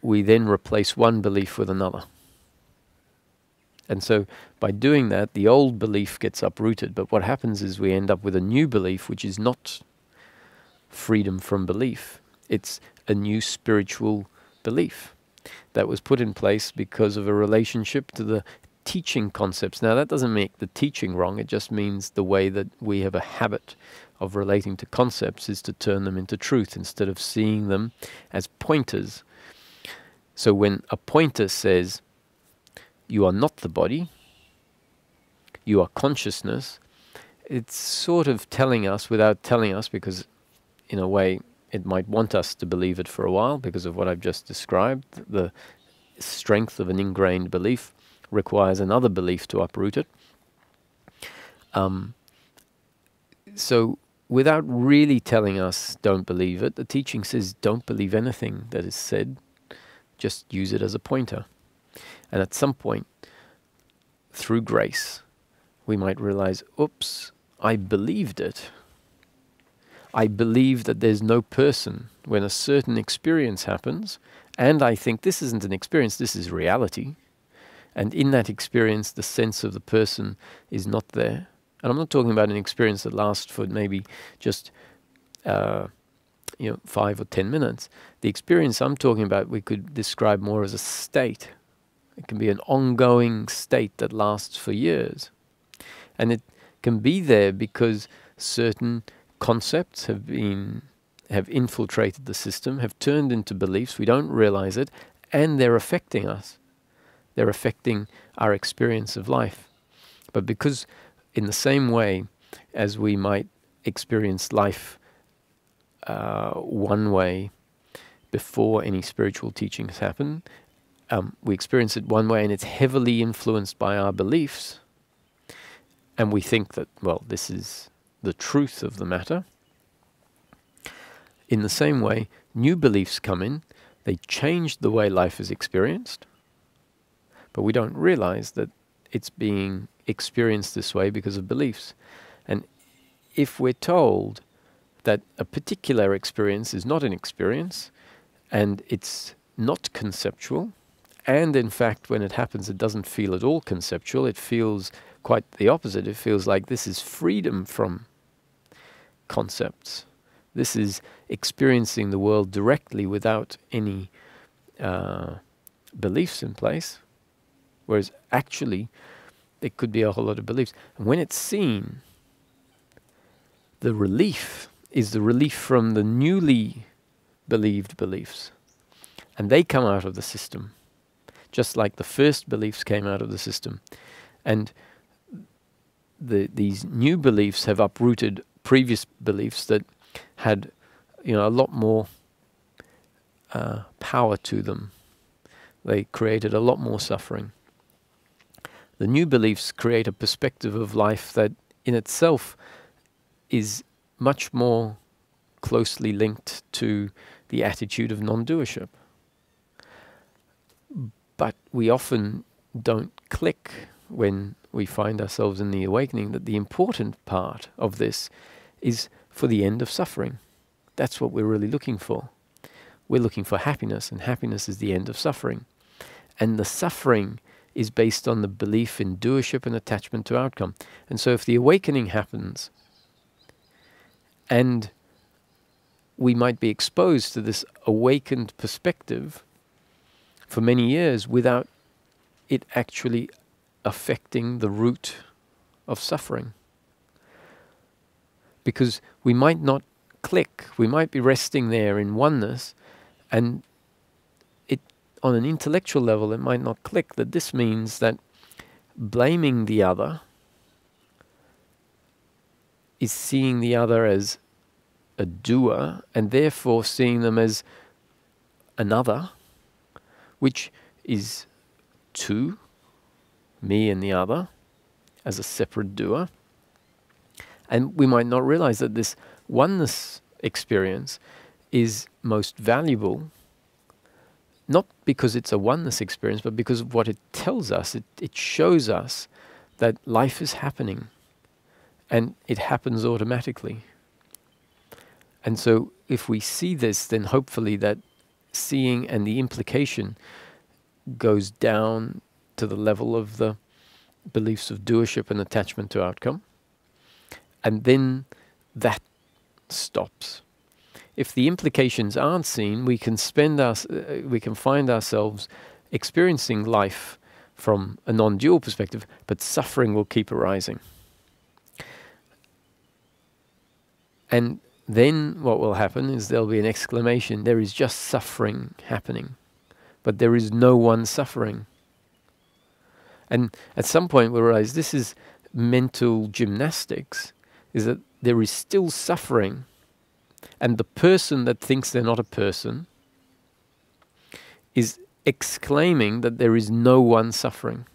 we then replace one belief with another. And so by doing that, the old belief gets uprooted. But what happens is we end up with a new belief, which is not freedom from belief. It's a new spiritual belief that was put in place because of a relationship to the teaching concepts. Now, that doesn't make the teaching wrong. It just means the way that we have a habit of relating to concepts is to turn them into truth instead of seeing them as pointers. So when a pointer says, you are not the body, you are consciousness, it's sort of telling us without telling us, because in a way it might want us to believe it for a while because of what I've just described. The strength of an ingrained belief requires another belief to uproot it. So without really telling us don't believe it, the teaching says don't believe anything that is said, just use it as a pointer. And at some point, through grace, we might realize, oops, I believed it. I believe that there's no person when a certain experience happens, and I think this isn't an experience, this is reality. And in that experience, the sense of the person is not there. And I'm not talking about an experience that lasts for maybe just 5 or 10 minutes. The experience I'm talking about we could describe more as a state It can be an ongoing state that lasts for years. And it can be there because certain concepts have infiltrated the system, have turned into beliefs, we don't realize it, and they're affecting us. They're affecting our experience of life. But because in the same way as we might experience life one way before any spiritual teachings happen, we experience it one way and it's heavily influenced by our beliefs, and we think that, well, this is the truth of the matter. In the same way, new beliefs come in, they change the way life is experienced, but we don't realize that it's being experienced this way because of beliefs. And if we're told that a particular experience is not an experience, and it's not conceptual, and in fact when it happens it doesn't feel at all conceptual, it feels quite the opposite. It feels like this is freedom from concepts. This is experiencing the world directly without any beliefs in place, whereas actually there could be a whole lot of beliefs. And when it's seen, the relief is the relief from the newly believed beliefs. And they come out of the system, just like the first beliefs came out of the system. And these new beliefs have uprooted previous beliefs that had, a lot more power to them. They created a lot more suffering. The new beliefs create a perspective of life that in itself is much more closely linked to the attitude of non-doership. But we often don't click when we find ourselves in the awakening that the important part of this is for the end of suffering. That's what we're really looking for. We're looking for happiness, and happiness is the end of suffering. And the suffering is based on the belief in doership and attachment to outcome. And so if the awakening happens, and we might be exposed to this awakened perspective for many years without it actually affecting the root of suffering. Because we might not click, we might be resting there in oneness, and it, on an intellectual level, it might not click that this means that blaming the other is seeing the other as a doer, and therefore seeing them as another, which is two, me and the other, as a separate doer. And we might not realize that this oneness experience is most valuable, not because it's a oneness experience, but because of what it tells us. It shows us that life is happening, and it happens automatically. And so if we see this, then hopefully that seeing and the implication goes down to the level of the beliefs of doership and attachment to outcome. And then that stops. If the implications aren't seen, we can find ourselves experiencing life from a non-dual perspective, but suffering will keep arising. And then what will happen is there'll be an exclamation, there is just suffering happening, but there is no one suffering. And at some point we'll realize this is mental gymnastics, is that there is still suffering, and the person that thinks they're not a person is exclaiming that there is no one suffering.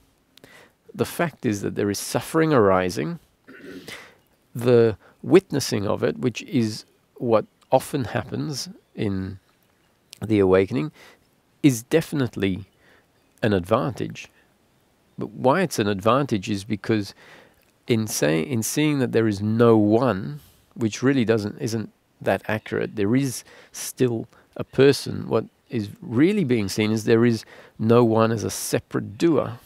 The fact is that there is suffering arising. The witnessing of it, which is what often happens in the awakening, is definitely an advantage. But why it's an advantage is because in seeing that there is no one, which really isn't that accurate, there is still a person. What is really being seen is there is no one as a separate doer.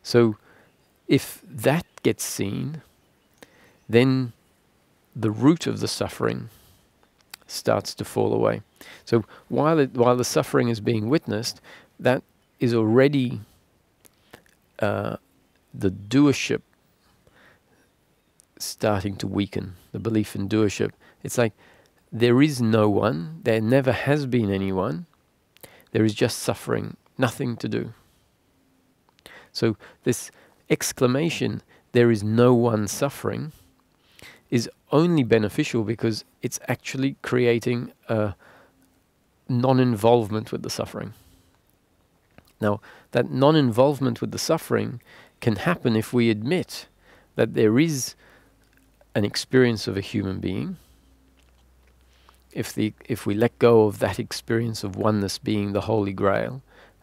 So if that gets seen, then the root of the suffering starts to fall away. So while the suffering is being witnessed, that is already the doership starting to weaken, the belief in doership. It's like there is no one, there never has been anyone, there is just suffering, nothing to do. So this exclamation, there is no one suffering, is only beneficial because it's actually creating a non-involvement with the suffering. Now, that non-involvement with the suffering can happen if we admit that there is an experience of a human being. If we let go of that experience of oneness being the Holy Grail,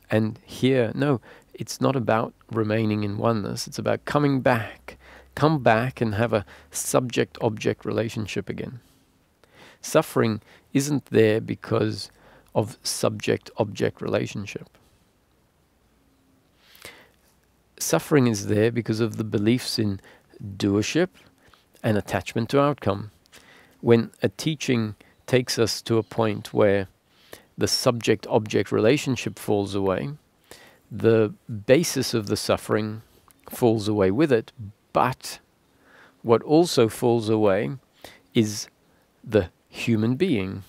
and here, no, it's not about remaining in oneness, it's about coming back. Come back and have a subject-object relationship again. Suffering isn't there because of subject-object relationship. Suffering is there because of the beliefs in doership and attachment to outcome. When a teaching takes us to a point where the subject-object relationship falls away, the basis of the suffering falls away with it, but what also falls away is the human being,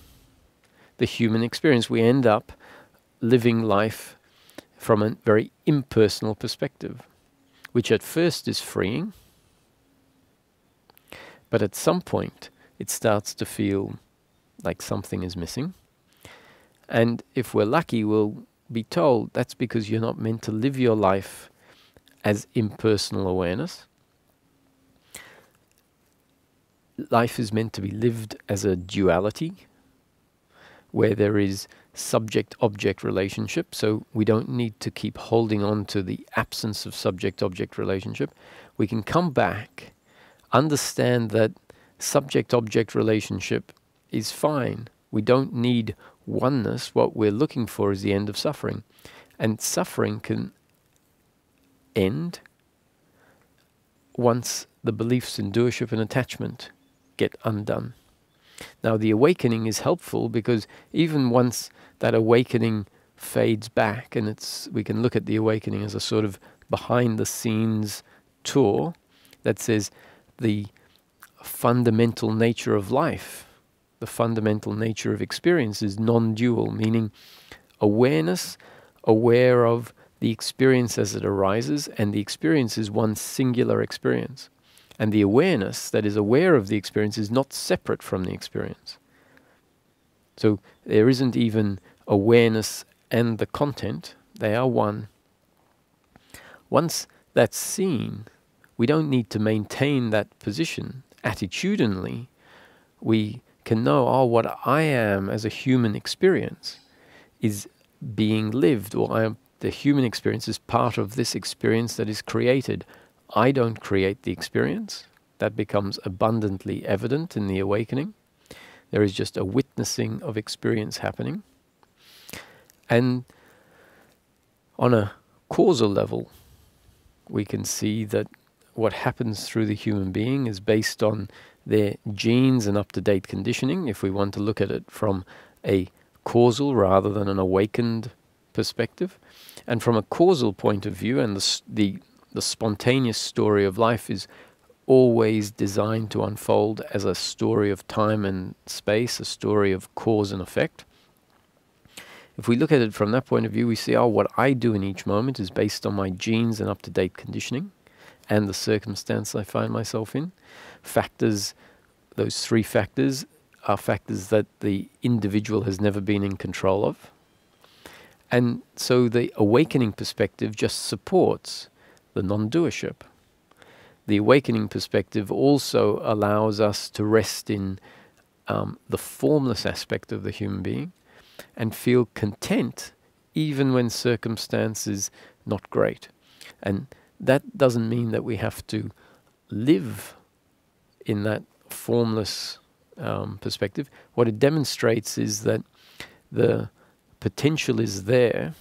the human experience. We end up living life from a very impersonal perspective, which at first is freeing, but at some point it starts to feel like something is missing. And if we're lucky, we'll be told that's because you're not meant to live your life as impersonal awareness. Life is meant to be lived as a duality, where there is subject-object relationship, so we don't need to keep holding on to the absence of subject-object relationship. We can come back, understand that subject-object relationship is fine. We don't need oneness. What we're looking for is the end of suffering. And suffering can end once the beliefs in doership and attachment get undone. Now, the awakening is helpful because even once that awakening fades back, and we can look at the awakening as a sort of behind-the-scenes tour that says the fundamental nature of life, the fundamental nature of experience is non-dual, meaning awareness, aware of the experience as it arises, and the experience is one singular experience. And the awareness that is aware of the experience is not separate from the experience. So there isn't even awareness and the content, they are one. Once that's seen, we don't need to maintain that position. Attitudinally, we can know, oh, what I am as a human experience is being lived, or the human experience is part of this experience that is created. I don't create the experience. That becomes abundantly evident in the awakening. There is just a witnessing of experience happening. And on a causal level, we can see that what happens through the human being is based on their genes and up-to-date conditioning, if we want to look at it from a causal rather than an awakened perspective. And from a causal point of view, and the spontaneous story of life is always designed to unfold as a story of time and space, a story of cause and effect. If we look at it from that point of view, we see, oh, what I do in each moment is based on my genes and up-to-date conditioning and the circumstance I find myself in. Factors, those three factors, are factors that the individual has never been in control of. And so the awakening perspective just supports the non-doership. The awakening perspective also allows us to rest in the formless aspect of the human being and feel content even when circumstance is not great. And that doesn't mean that we have to live in that formless perspective. What it demonstrates is that the potential is there,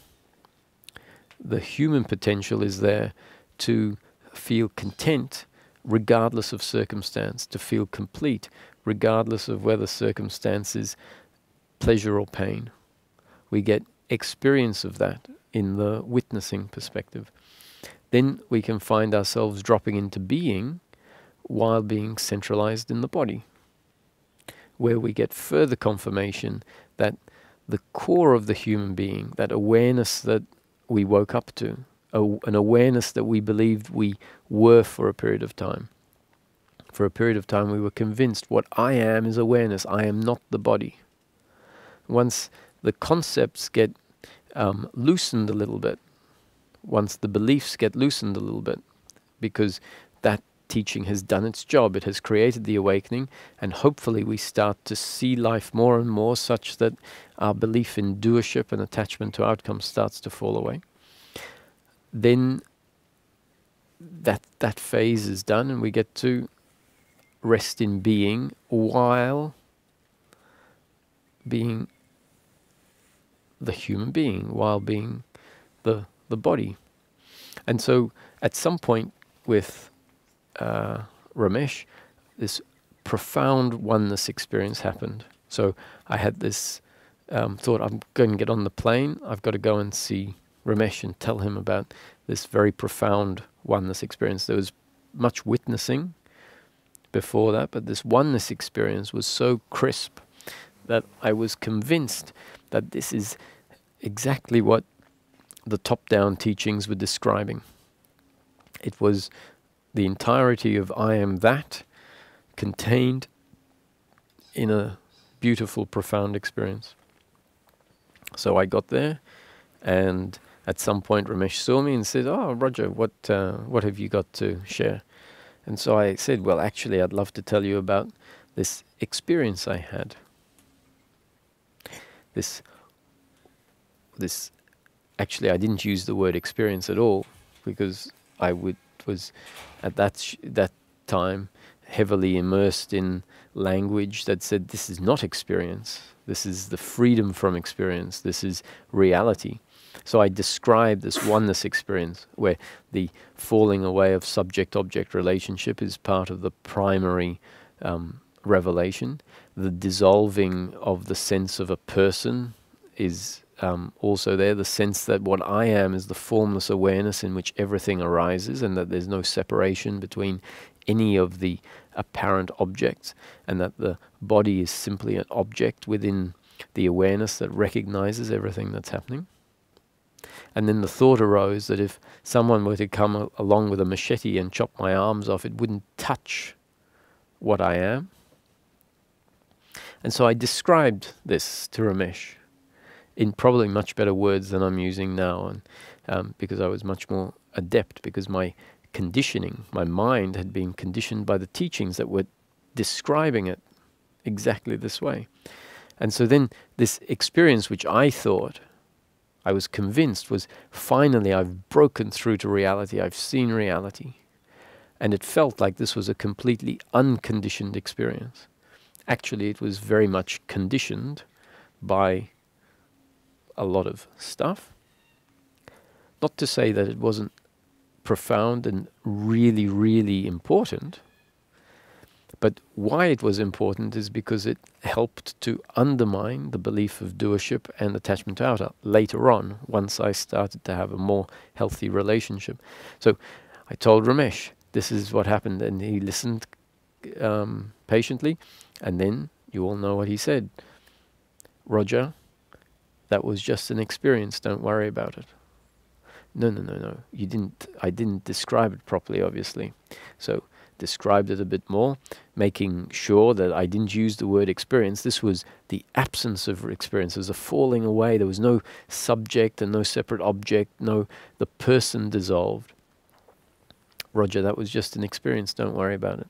the human potential is there to feel content regardless of circumstance, to feel complete regardless of whether circumstance is pleasure or pain. We get experience of that in the witnessing perspective. Then we can find ourselves dropping into being while being centralized in the body, where we get further confirmation that the core of the human being, that awareness that we woke up to, an awareness that we believed we were for a period of time. For a period of time we were convinced what I am is awareness, I am not the body. Once the concepts get loosened a little bit, once the beliefs get loosened a little bit, because that teaching has done its job, it has created the awakening, and hopefully we start to see life more and more such that our belief in doership and attachment to outcomes starts to fall away. Then that phase is done and we get to rest in being while being the human being, while being the body. And so at some point with Ramesh, this profound oneness experience happened. So I had this thought, I'm going to get on the plane, I've got to go and see Ramesh and tell him about this very profound oneness experience. There was much witnessing before that, but this oneness experience was so crisp that I was convinced that this is exactly what the top-down teachings were describing. It was the entirety of I am that contained in a beautiful, profound experience. So I got there, and at some point Ramesh saw me and said, "Oh, Roger, what have you got to share?" And so I said, "Well, actually, I'd love to tell you about this experience I had. This actually, I didn't use the word experience at all, because I was at that time heavily immersed in language that said this is not experience, this is the freedom from experience, this is reality." So I described this oneness experience where the falling away of subject-object relationship is part of the primary revelation. The dissolving of the sense of a person is also there. The sense that what I am is the formless awareness in which everything arises, and that there's no separation between any of the apparent objects, and that the body is simply an object within the awareness that recognizes everything that's happening. And then the thought arose that if someone were to come along with a machete and chop my arms off, it wouldn't touch what I am. And so I described this to Ramesh in probably much better words than I'm using now, and because I was much more adept, because my conditioning, my mind had been conditioned by the teachings that were describing it exactly this way. And so then this experience, which I thought, I was convinced, was finally I've broken through to reality, I've seen reality. And it felt like this was a completely unconditioned experience. Actually, it was very much conditioned by a lot of stuff. Not to say that it wasn't profound and really, really important, but why it was important is because it helped to undermine the belief of doership and attachment to outer later on, once I started to have a more healthy relationship. So I told Ramesh, this is what happened, and he listened patiently, and then you all know what he said. "Roger, that was just an experience, don't worry about it." No, you didn't. I didn't describe it properly, obviously. So described it a bit more, making sure that I didn't use the word experience. This was the absence of experience. There was a falling away. There was no subject and no separate object. No, the person dissolved. "Roger, that was just an experience, don't worry about it."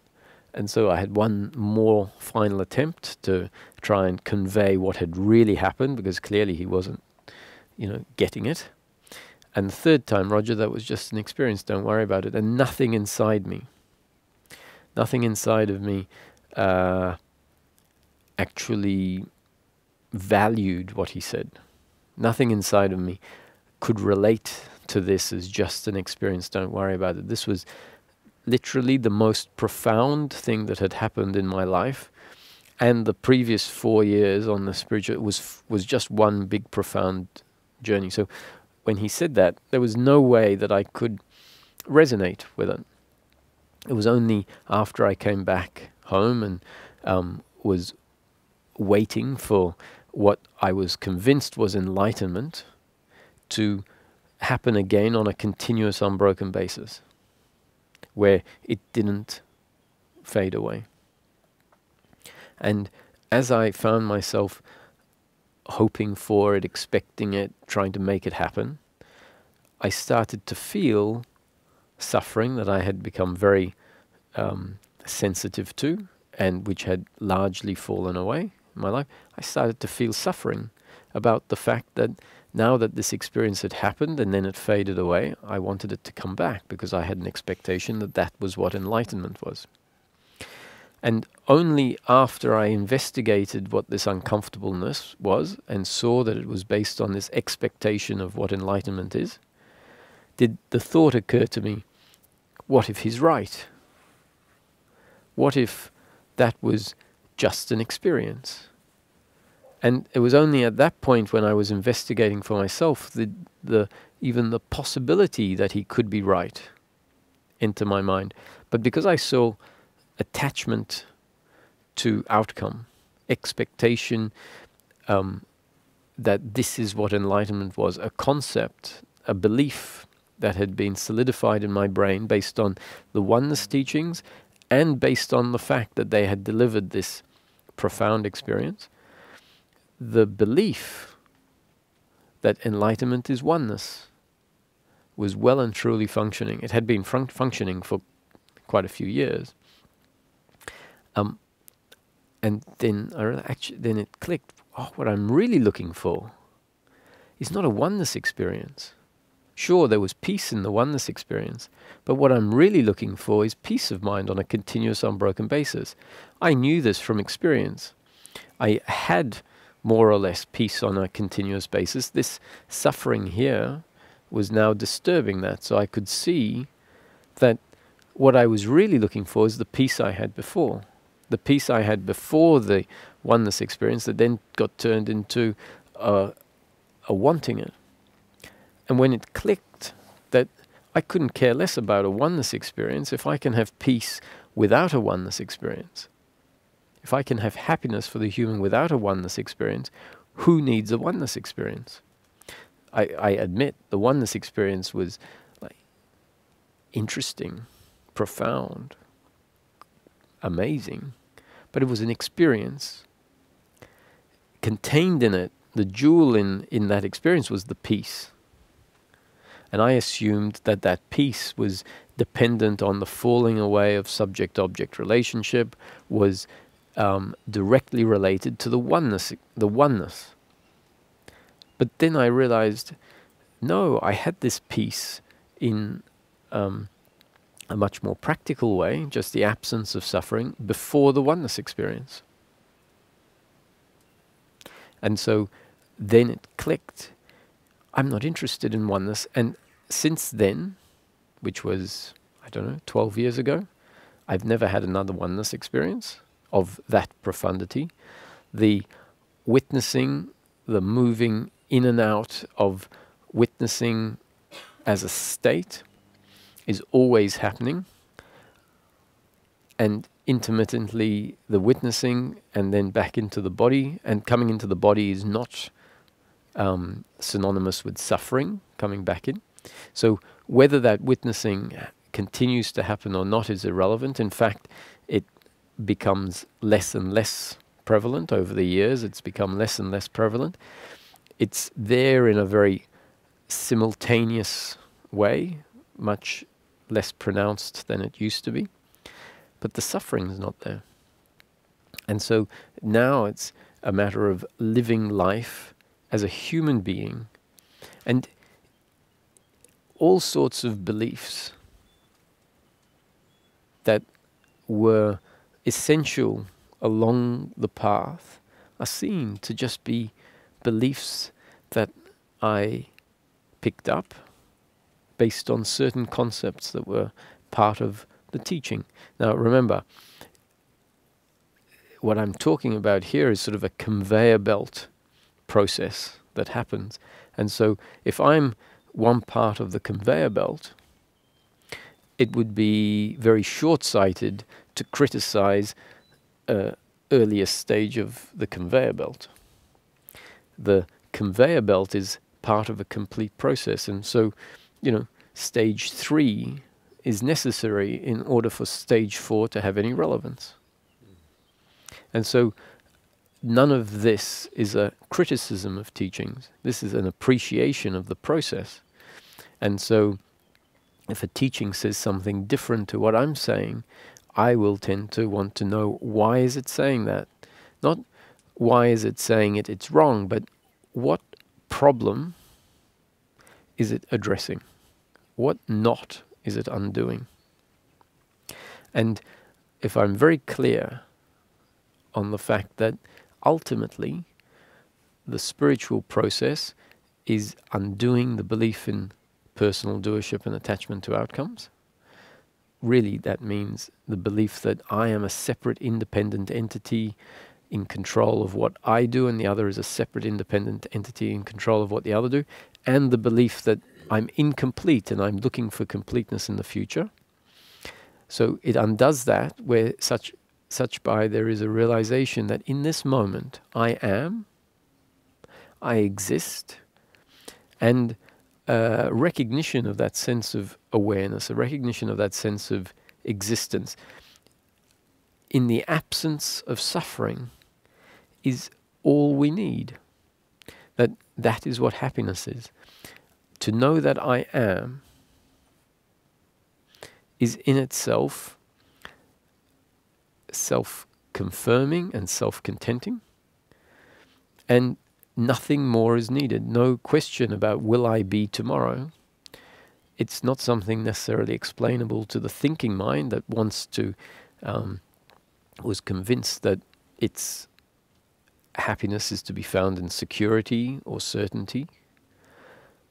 And so I had one more final attempt to try and convey what had really happened, because clearly he wasn't, getting it. And the third time, "Roger, that was just an experience, don't worry about it." And nothing inside of me actually valued what he said. Nothing inside of me could relate to this as just an experience, don't worry about it. This was literally the most profound thing that had happened in my life, and the previous 4 years on the spiritual was just one big profound journey. So when he said that, there was no way that I could resonate with it. It was only after I came back home and was waiting for what I was convinced was enlightenment to happen again on a continuous, unbroken basis, where it didn't fade away. And as I found myself hoping for it, expecting it, trying to make it happen, I started to feel suffering that I had become very sensitive to, and which had largely fallen away in my life. I started to feel suffering about the fact that now that this experience had happened and then it faded away, I wanted it to come back because I had an expectation that that was what enlightenment was. And only after I investigated what this uncomfortableness was and saw that it was based on this expectation of what enlightenment is, did the thought occur to me, what if he's right? What if that was just an experience? And it was only at that point when I was investigating for myself even the possibility that he could be right into my mind. But because I saw attachment to outcome, expectation that this is what enlightenment was, a concept, a belief that had been solidified in my brain based on the oneness teachings and based on the fact that they had delivered this profound experience, the belief that enlightenment is oneness was well and truly functioning. It had been functioning for quite a few years. And then then it clicked. Oh, what I'm really looking for is not a oneness experience. Sure, there was peace in the oneness experience, but what I'm really looking for is peace of mind on a continuous, unbroken basis. I knew this from experience. I had more or less peace on a continuous basis. This suffering here was now disturbing that, so I could see that what I was really looking for is the peace I had before. The peace I had before the oneness experience that then got turned into a wanting it. And when it clicked that I couldn't care less about a oneness experience if I can have peace without a oneness experience. If I can have happiness for the human without a oneness experience, who needs a oneness experience? I admit the oneness experience was like interesting, profound, amazing, but it was an experience. Contained in it, the jewel in that experience was the peace. And I assumed that that peace was dependent on the falling away of subject-object relationship, was directly related to the oneness. But then I realized, no, I had this peace in a much more practical way, just the absence of suffering before the oneness experience. And so then it clicked. I'm not interested in oneness. And since then, which was, 12 years ago, I've never had another oneness experience of that profundity. The witnessing, the moving in and out of witnessing as a state is always happening. And intermittently the witnessing and then back into the body, and coming into the body is not synonymous with suffering, coming back in. So whether that witnessing continues to happen or not is irrelevant. In fact, it becomes less and less prevalent over the years. It's become less and less prevalent. It's there in a very simultaneous way, much less pronounced than it used to be. But the suffering is not there. And so now it's a matter of living life as a human being, and all sorts of beliefs that were essential along the path are seen to just be beliefs that I picked up based on certain concepts that were part of the teaching. Now remember, what I'm talking about here is sort of a conveyor belt process that happens. And so if I'm one part of the conveyor belt, it would be very short-sighted to criticize an earlier stage of the conveyor belt. The conveyor belt is part of a complete process, and so, stage 3 is necessary in order for stage 4 to have any relevance. And so none of this is a criticism of teachings. This is an appreciation of the process. And so if a teaching says something different to what I'm saying, I will tend to want to know, why is it saying that? Not why is it saying it, it's wrong, but what problem is it addressing? What knot is it undoing? And if I'm very clear on the fact that ultimately the spiritual process is undoing the belief in personal doership and attachment to outcomes, really that means the belief that I am a separate independent entity in control of what I do, and the other is a separate independent entity in control of what the other do, and the belief that I'm incomplete and I'm looking for completeness in the future. So it undoes that, where such by there is a realization that in this moment I am, I exist, and a recognition of that sense of awareness, a recognition of that sense of existence in the absence of suffering is all we need. That is what happiness is. To know that I am is in itself self-confirming and self-contenting, and nothing more is needed. No question about will I be tomorrow. It's not something necessarily explainable to the thinking mind that wants to, was convinced that its happiness is to be found in security or certainty.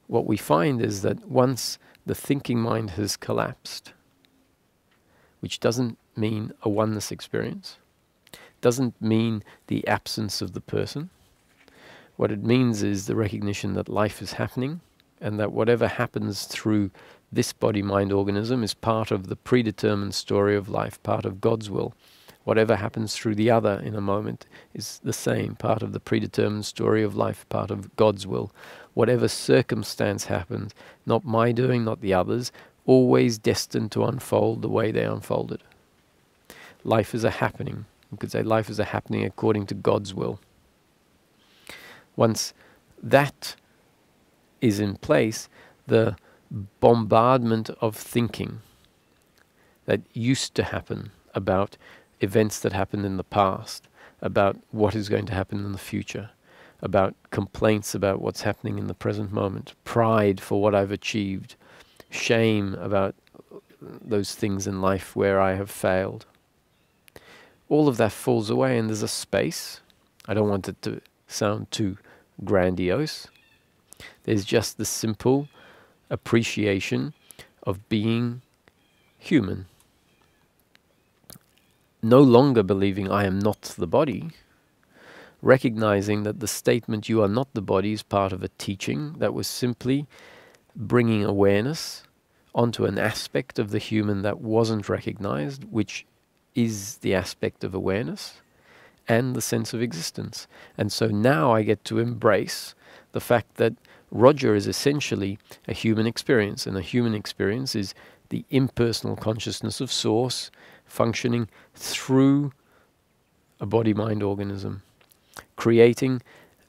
What we find is that once the thinking mind has collapsed, which doesn't mean a oneness experience, doesn't mean the absence of the person. What it means is the recognition that life is happening, and that whatever happens through this body-mind organism is part of the predetermined story of life, part of God's will. Whatever happens through the other in a moment is the same, part of the predetermined story of life, part of God's will. Whatever circumstance happens, not my doing, not the others, always destined to unfold the way they unfolded. Life is a happening. You could say life is a happening according to God's will. Once that is in place, the bombardment of thinking that used to happen about events that happened in the past, about what is going to happen in the future, about complaints about what's happening in the present moment, pride for what I've achieved, shame about those things in life where I have failed. All of that falls away, and there's a space. I don't want it to sound too grandiose. There's just the simple appreciation of being human. No longer believing I am not the body, recognizing that the statement "you are not the body" is part of a teaching that was simply bringing awareness onto an aspect of the human that wasn't recognized, which is the aspect of awareness and the sense of existence. And so now I get to embrace the fact that Roger is essentially a human experience, and a human experience is the impersonal consciousness of Source functioning through a body-mind organism, creating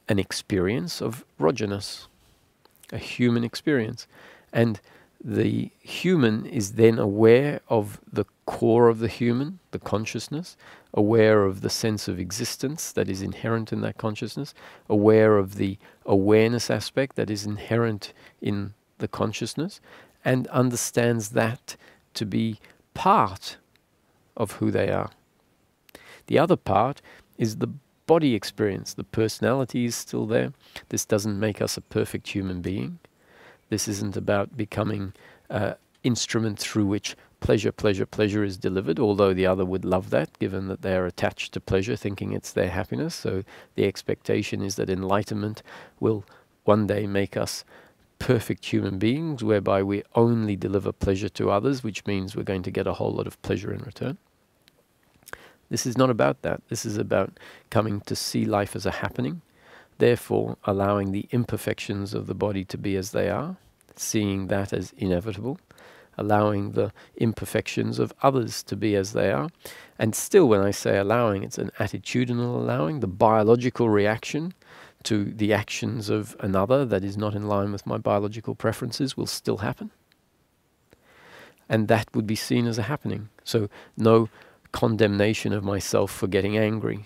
an experience of Rogerness, a human experience. And the human is then aware of the core of the human, the consciousness, aware of the sense of existence that is inherent in that consciousness, aware of the awareness aspect that is inherent in the consciousness, and understands that to be part of who they are. The other part is the body experience. The personality is still there. This doesn't make us a perfect human being. This isn't about becoming an instrument through which pleasure is delivered, although the other would love that, given that they are attached to pleasure, thinking it's their happiness. So the expectation is that enlightenment will one day make us perfect human beings, whereby we only deliver pleasure to others, which means we're going to get a whole lot of pleasure in return. This is not about that. This is about coming to see life as a happening, therefore allowing the imperfections of the body to be as they are, seeing that as inevitable, allowing the imperfections of others to be as they are. And still, when I say allowing, it's an attitudinal allowing. The biological reaction to the actions of another that is not in line with my biological preferences will still happen. And that would be seen as a happening. So no condemnation of myself for getting angry,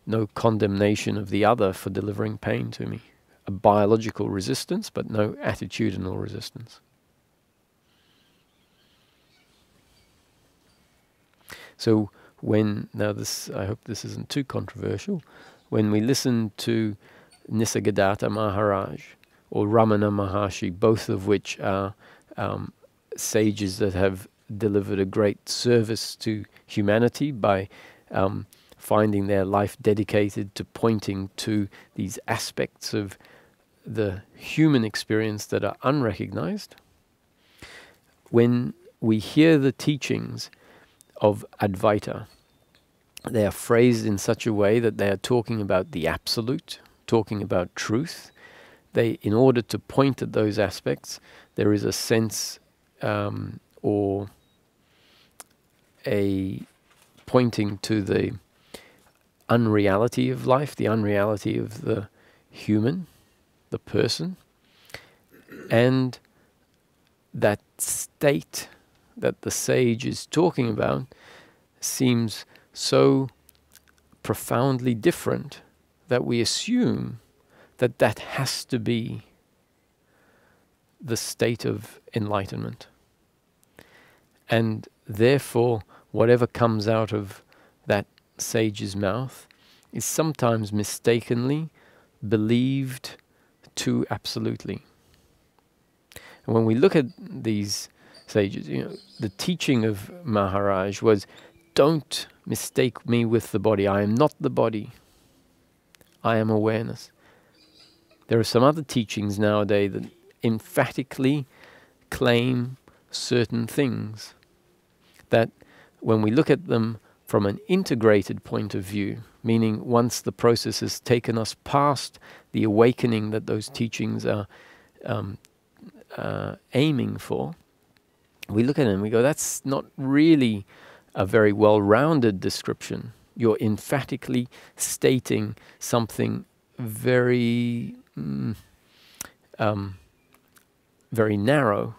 no condemnation of the other for delivering pain to me. A biological resistance, but no attitudinal resistance. So now this, I hope this isn't too controversial, when we listen to Nisargadatta Maharaj or Ramana Maharshi, both of which are sages that have delivered a great service to humanity by finding their life dedicated to pointing to these aspects of the human experience that are unrecognized. When we hear the teachings of Advaita, they are phrased in such a way that they are talking about the absolute, talking about truth. In order to point at those aspects, there is a sense or a pointing to the unreality of life, the unreality of the human, the person, and that state that the sage is talking about seems so profoundly different that we assume that that has to be the state of enlightenment. And therefore, whatever comes out of that sage's mouth is sometimes mistakenly believed too absolutely. And when we look at these sages, the teaching of Maharaj was, don't mistake me with the body. I am not the body. I am awareness. There are some other teachings nowadays that emphatically claim certain things that when we look at them from an integrated point of view, meaning once the process has taken us past the awakening that those teachings are aiming for, we look at it and we go, that's not really a very well-rounded description. You're emphatically stating something very, very narrow.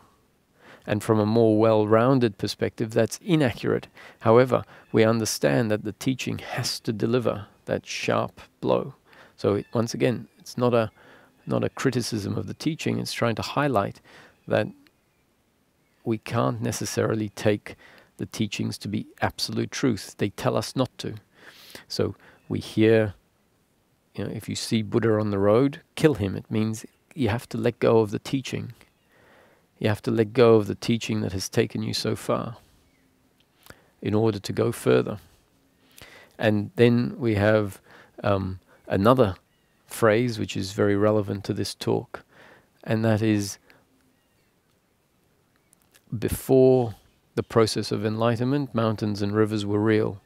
And from a more well-rounded perspective, that's inaccurate. However, we understand that the teaching has to deliver that sharp blow. So once again, it's not a criticism of the teaching. It's trying to highlight that we can't necessarily take the teachings to be absolute truth. They tell us not to. So we hear, if you see Buddha on the road, kill him. It means you have to let go of the teaching. You have to let go of the teaching that has taken you so far in order to go further. And then we have another phrase which is very relevant to this talk, and that is, before the process of enlightenment, mountains and rivers were real.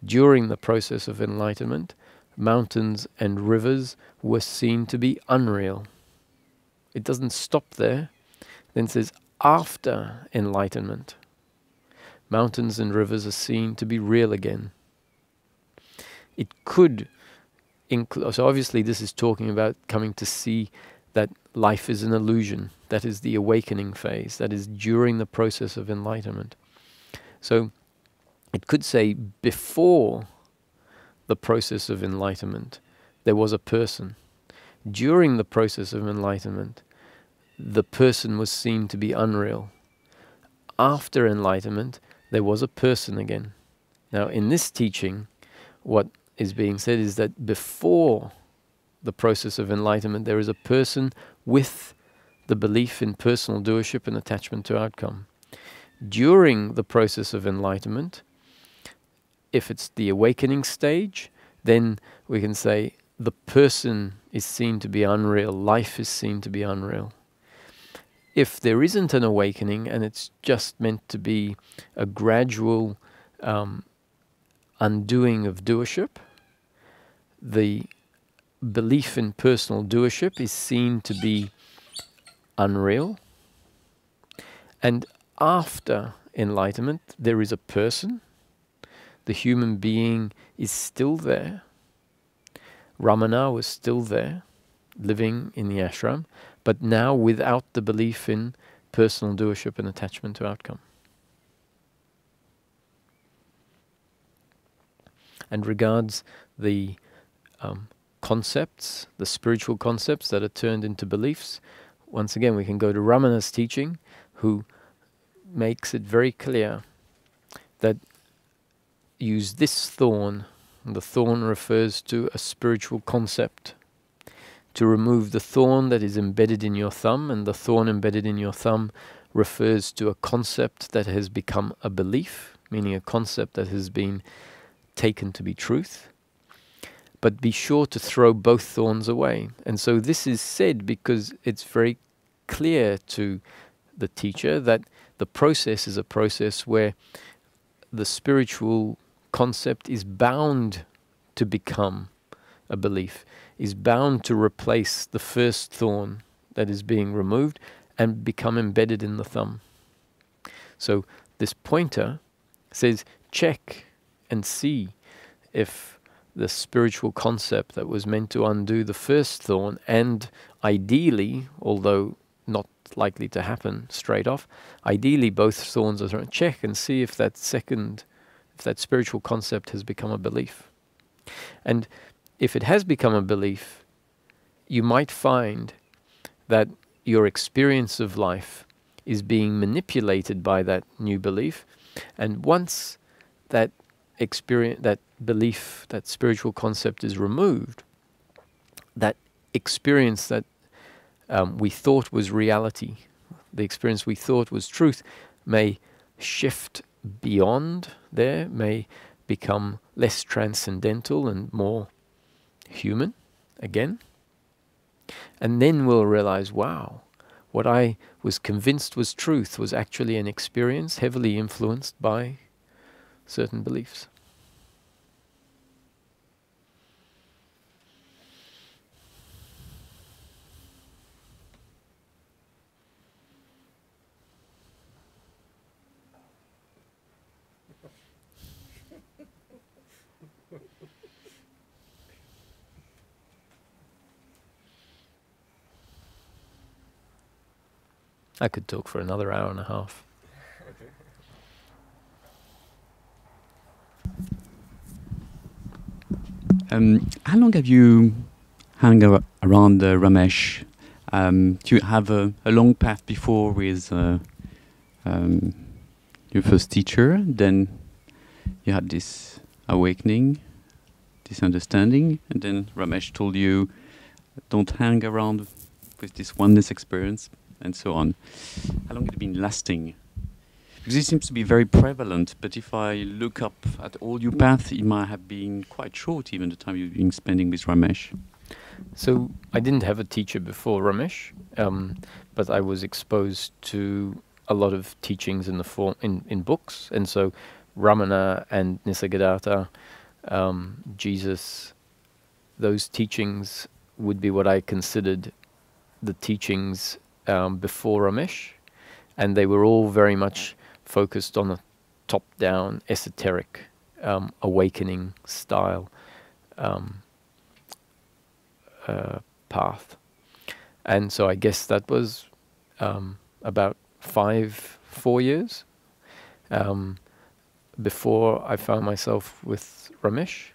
During the process of enlightenment, mountains and rivers were seen to be unreal. It doesn't stop there. Then it says, after enlightenment, mountains and rivers are seen to be real again. It could include, so obviously this is talking about coming to see that life is an illusion. That is the awakening phase. That is during the process of enlightenment. So it could say, before the process of enlightenment, there was a person. During the process of enlightenment, the person was seen to be unreal. After enlightenment, there was a person again. Now, in this teaching, what is being said is that before the process of enlightenment, there is a person with the belief in personal doership and attachment to outcome. During the process of enlightenment, if it's the awakening stage, then we can say the person is seen to be unreal, life is seen to be unreal. if there isn't an awakening and it's just meant to be a gradual undoing of doership, the belief in personal doership is seen to be unreal. And after enlightenment, there is a person. The human being is still there. Ramana was still there, living in the ashram, but now without the belief in personal doership and attachment to outcome. And regards the concepts, the spiritual concepts that are turned into beliefs, once again we can go to Ramana's teaching, who makes it very clear that use this thorn. The thorn refers to a spiritual concept. To remove the thorn that is embedded in your thumb, and the thorn embedded in your thumb refers to a concept that has become a belief, meaning a concept that has been taken to be truth. But be sure to throw both thorns away. And so this is said because it's very clear to the teacher that the process is a process where the spiritual concept is bound to become a belief, is bound to replace the first thorn that is being removed and become embedded in the thumb. So this pointer says, check and see if the spiritual concept that was meant to undo the first thorn, and ideally, although not likely to happen straight off, ideally both thorns are thrown. Check and see if that spiritual concept has become a belief. And if it has become a belief, you might find that your experience of life is being manipulated by that new belief. And once that experience, that belief, that spiritual concept is removed, that experience that we thought was reality, the experience we thought was truth, may shift beyond there, may become less transcendental and more human again. And then we'll realize, wow, what I was convinced was truth was actually an experience heavily influenced by certain beliefs. I could talk for another hour and a half. How long have you hung around Ramesh? Do you have a long path before with your first teacher? Then you had this awakening, this understanding, and then Ramesh told you, don't hang around with this oneness experience, and so on. How long has it been lasting? Because it seems to be very prevalent, but if I look up at all your paths, it might have been quite short, even the time you've been spending with Ramesh. So I didn't have a teacher before Ramesh, but I was exposed to a lot of teachings in the form in books, and so Ramana and Nisargadatta, Jesus, those teachings would be what I considered the teachings before Ramesh, and they were all very much focused on a top-down, esoteric, awakening style path. And so I guess that was about 4 years before I found myself with Ramesh.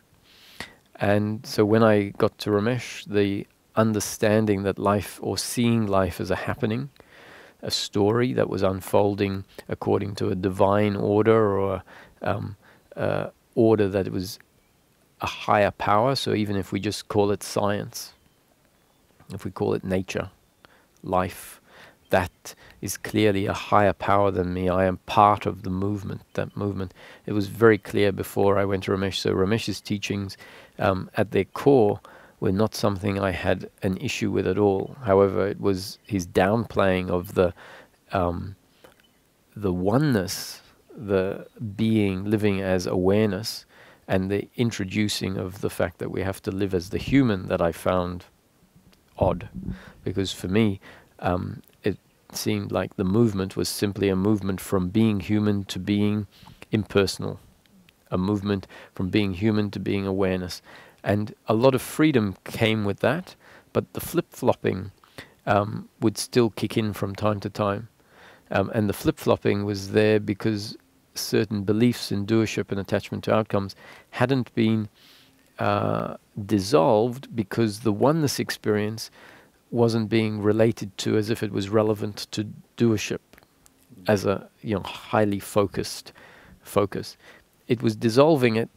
And so when I got to Ramesh, the understanding that life, or seeing life as a happening, a story that was unfolding according to a divine order, or order that it was a higher power. So even if we just call it science, if we call it nature, life, that is clearly a higher power than me. I am part of the movement, that movement. It was very clear before I went to Ramesh. So Ramesh's teachings, at their core, were not something I had an issue with at all. However, it was his downplaying of the oneness, the being living as awareness, and the introducing of the fact that we have to live as the human that I found odd. Because for me, it seemed like the movement was simply a movement from being human to being impersonal, a movement from being human to being awareness. And a lot of freedom came with that, but the flip-flopping would still kick in from time to time. And the flip-flopping was there because certain beliefs in doership and attachment to outcomes hadn't been dissolved, because the oneness experience wasn't being related to as if it was relevant to doership as a highly focused focus. It was dissolving it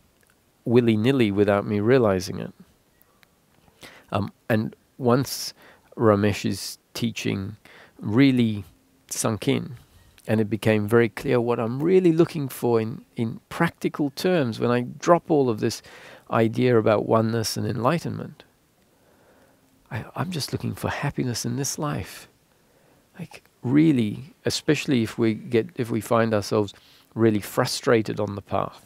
willy-nilly without me realizing it. And once Ramesh's teaching really sunk in, and it became very clear what I'm really looking for in practical terms, when I drop all of this idea about oneness and enlightenment, I'm just looking for happiness in this life. Like really, especially if we find ourselves really frustrated on the path.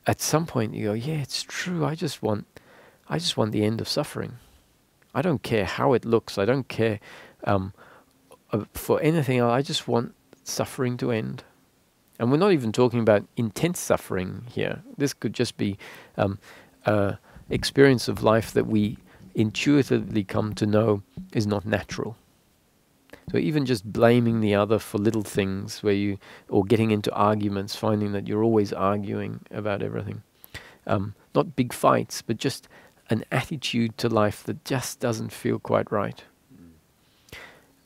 At some point you go, yeah, it's true. I just want the end of suffering. I don't care how it looks. I don't care for anything else. I just want suffering to end. And we're not even talking about intense suffering here. This could just be experience of life that we intuitively come to know is not natural. So even just blaming the other for little things or getting into arguments, finding that you're always arguing about everything. Not big fights, but just an attitude to life that just doesn't feel quite right.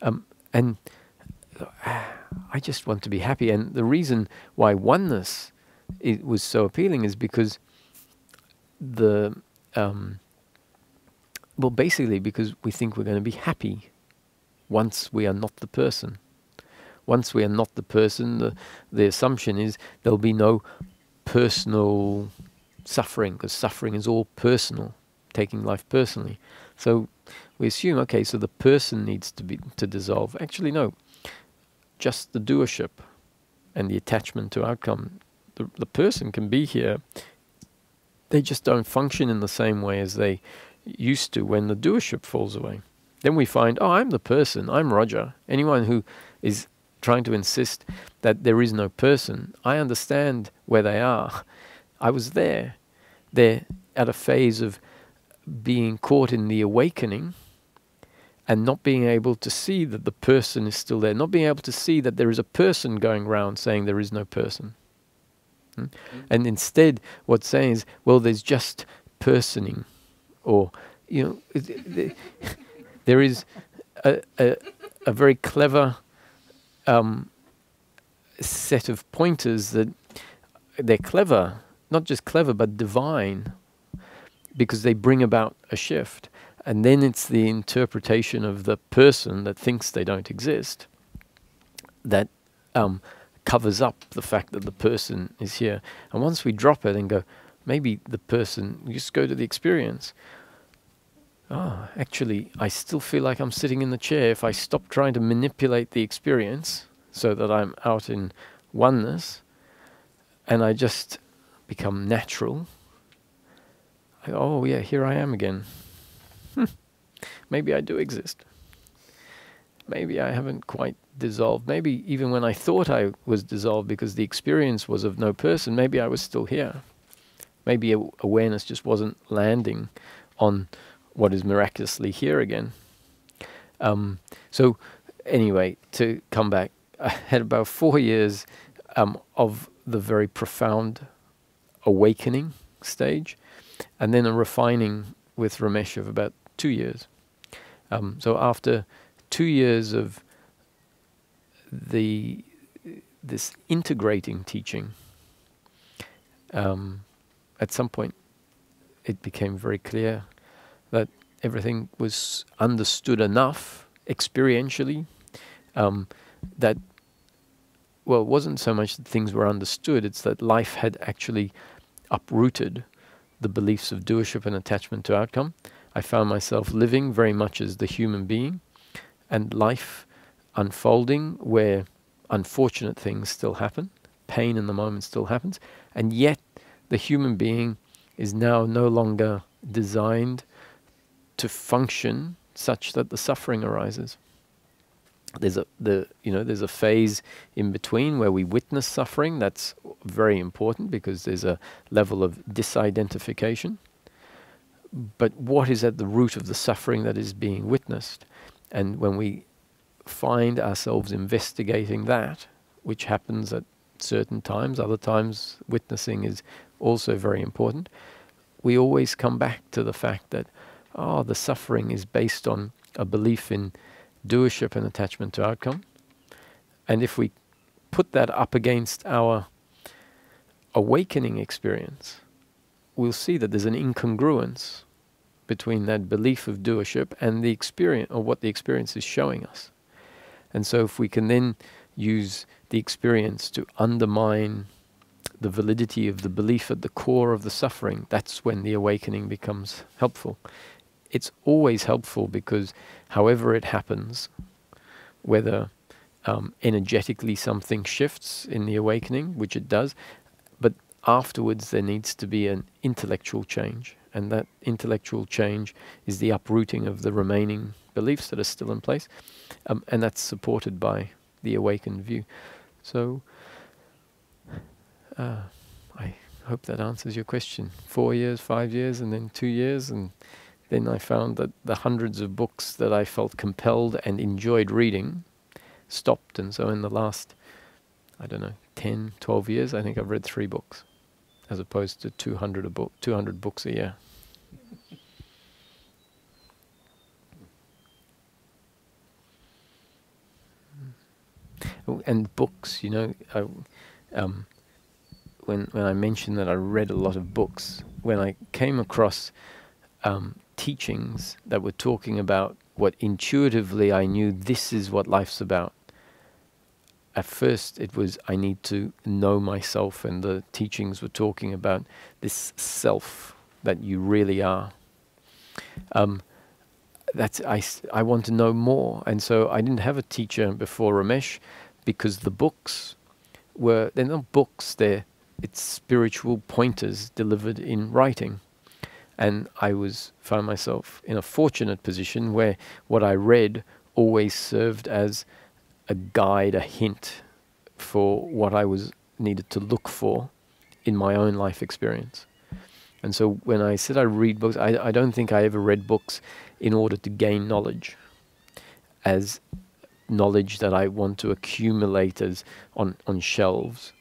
And I just want to be happy. And the reason why oneness was so appealing is because basically because we think we're going to be happy once we are not the person. Once we are not the person, the assumption is there'll be no personal suffering, because suffering is all personal, taking life personally. So we assume, okay, so the person needs to dissolve. Actually, no. Just the doership and the attachment to outcome. The person can be here. They just don't function in the same way as they used to when the doership falls away. Then we find, oh, I'm the person, I'm Roger. Anyone who is trying to insist that there is no person, I understand where they are. I was there. They're at a phase of being caught in the awakening and not being able to see that the person is still there, not being able to see that there is a person going around saying there is no person. And instead, what's saying is, well, there's just personing, or there is a very clever set of pointers that they're clever, not just clever, but divine, because they bring about a shift. And then it's the interpretation of the person that thinks they don't exist that covers up the fact that the person is here. And once we drop it and go, maybe the person, you just go to the experience. Oh, actually, I still feel like I'm sitting in the chair. If I stop trying to manipulate the experience so that I'm out in oneness and I just become natural, oh yeah, here I am again. Maybe I do exist. Maybe I haven't quite dissolved. Maybe even when I thought I was dissolved because the experience was of no person, maybe I was still here. Maybe awareness just wasn't landing on what is miraculously here again. So anyway, to come back, I had about 4 years of the very profound awakening stage, and then a refining with Ramesh of about 2 years. So after 2 years of this integrating teaching, at some point it became very clear that everything was understood enough experientially, that, well, it wasn't so much that things were understood, it's that life had actually uprooted the beliefs of doership and attachment to outcome, I found myself living very much as the human being, and life unfolding where unfortunate things still happen, pain in the moment still happens, and yet the human being is now no longer designed to function such that the suffering arises. There's a phase in between where we witness suffering. That's very important because there's a level of disidentification. But what is at the root of the suffering that is being witnessed? And when we find ourselves investigating that, which happens at certain times, other times witnessing is also very important, we always come back to the fact that, the suffering is based on a belief in doership and attachment to outcome. And if we put that up against our awakening experience, we'll see that there's an incongruence between that belief of doership and the experience, or what the experience is showing us. And so if we can then use the experience to undermine the validity of the belief at the core of the suffering, that's when the awakening becomes helpful. It's always helpful because however it happens, whether energetically something shifts in the awakening, which it does, but afterwards there needs to be an intellectual change. And that intellectual change is the uprooting of the remaining beliefs that are still in place. And that's supported by the awakened view. So I hope that answers your question. 4 years, 5 years, and then 2 years. And then I found that the hundreds of books that I felt compelled and enjoyed reading stopped. And so in the last, 10, 12 years, I think I've read 3 books, as opposed to 200 books a year. And books, when I mentioned that I read a lot of books, when I came across teachings that were talking about what intuitively I knew this is what life's about. At first it was I need to know myself, and the teachings were talking about this self that you really are. I want to know more, and so I didn't have a teacher before Ramesh, because the books they're not books, it's spiritual pointers delivered in writing. And I found myself in a fortunate position where what I read always served as a guide, a hint for what I needed to look for in my own life experience. And so when I said I read books, I don't think I ever read books in order to gain knowledge, as knowledge that I want to accumulate as on shelves.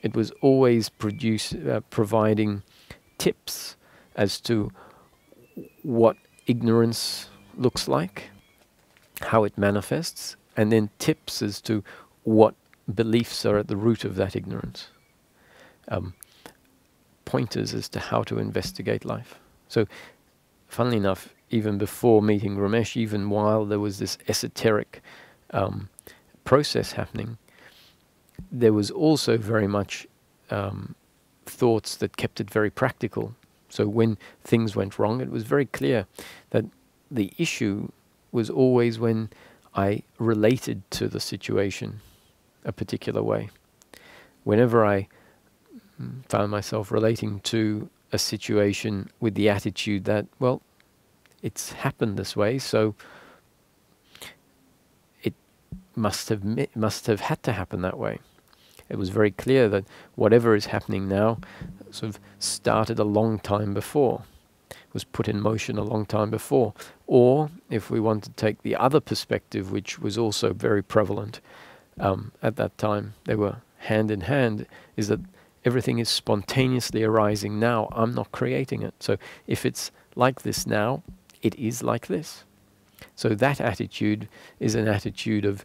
It was always providing tips as to what ignorance looks like, how it manifests, and then tips as to what beliefs are at the root of that ignorance. Pointers as to how to investigate life. So, funnily enough, even before meeting Ramesh, even while there was this esoteric process happening, there was also very much thoughts that kept it very practical. So when things went wrong, it was very clear that the issue was always when I related to the situation a particular way. Whenever I found myself relating to a situation with the attitude that, well, it's happened this way, so it must have had to happen that way. It was very clear that whatever is happening now sort of started a long time before, was put in motion a long time before. Or, if we want to take the other perspective, which was also very prevalent at that time, they were hand in hand, is that everything is spontaneously arising now. I'm not creating it. So if it's like this now, it is like this. So that attitude is an attitude of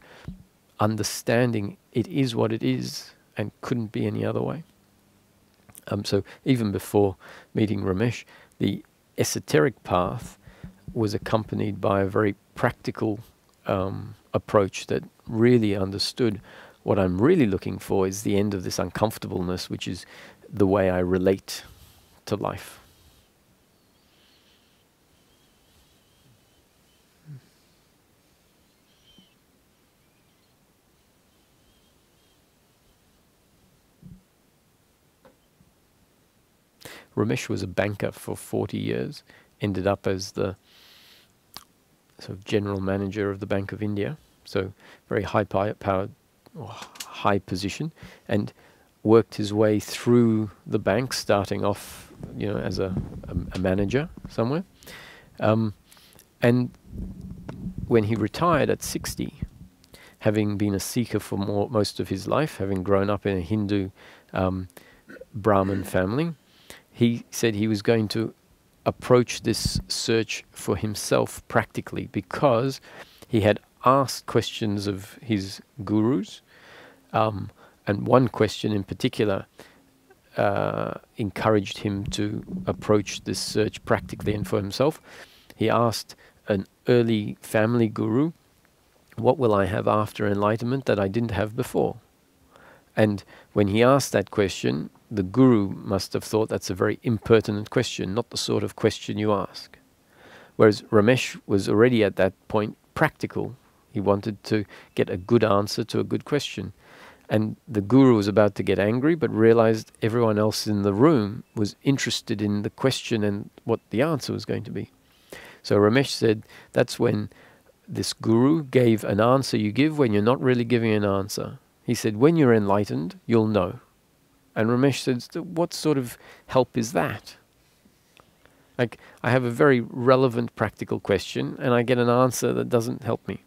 understanding it is what it is and couldn't be any other way. So even before meeting Ramesh, the esoteric path was accompanied by a very practical approach that really understood what I'm really looking for is the end of this uncomfortableness, which is the way I relate to life. Ramesh was a banker for 40 years, ended up as the sort of general manager of the Bank of India, so very high-powered, high position, and worked his way through the bank, starting off, as a manager somewhere. And when he retired at 60, having been a seeker for most of his life, having grown up in a Hindu Brahmin family, he said he was going to approach this search for himself practically, because he had asked questions of his gurus, and one question in particular encouraged him to approach this search practically and for himself. He asked an early family guru, what will I have after enlightenment that I didn't have before? And when he asked that question, the guru must have thought that's a very impertinent question, not the sort of question you ask. Whereas Ramesh was already at that point practical. He wanted to get a good answer to a good question. And the guru was about to get angry, but realized everyone else in the room was interested in the question and what the answer was going to be. So Ramesh said, that's when this guru gave an answer you give when you're not really giving an answer. He said, when you're enlightened, you'll know. And Ramesh said, what sort of help is that? Like, I have a very relevant practical question and I get an answer that doesn't help me.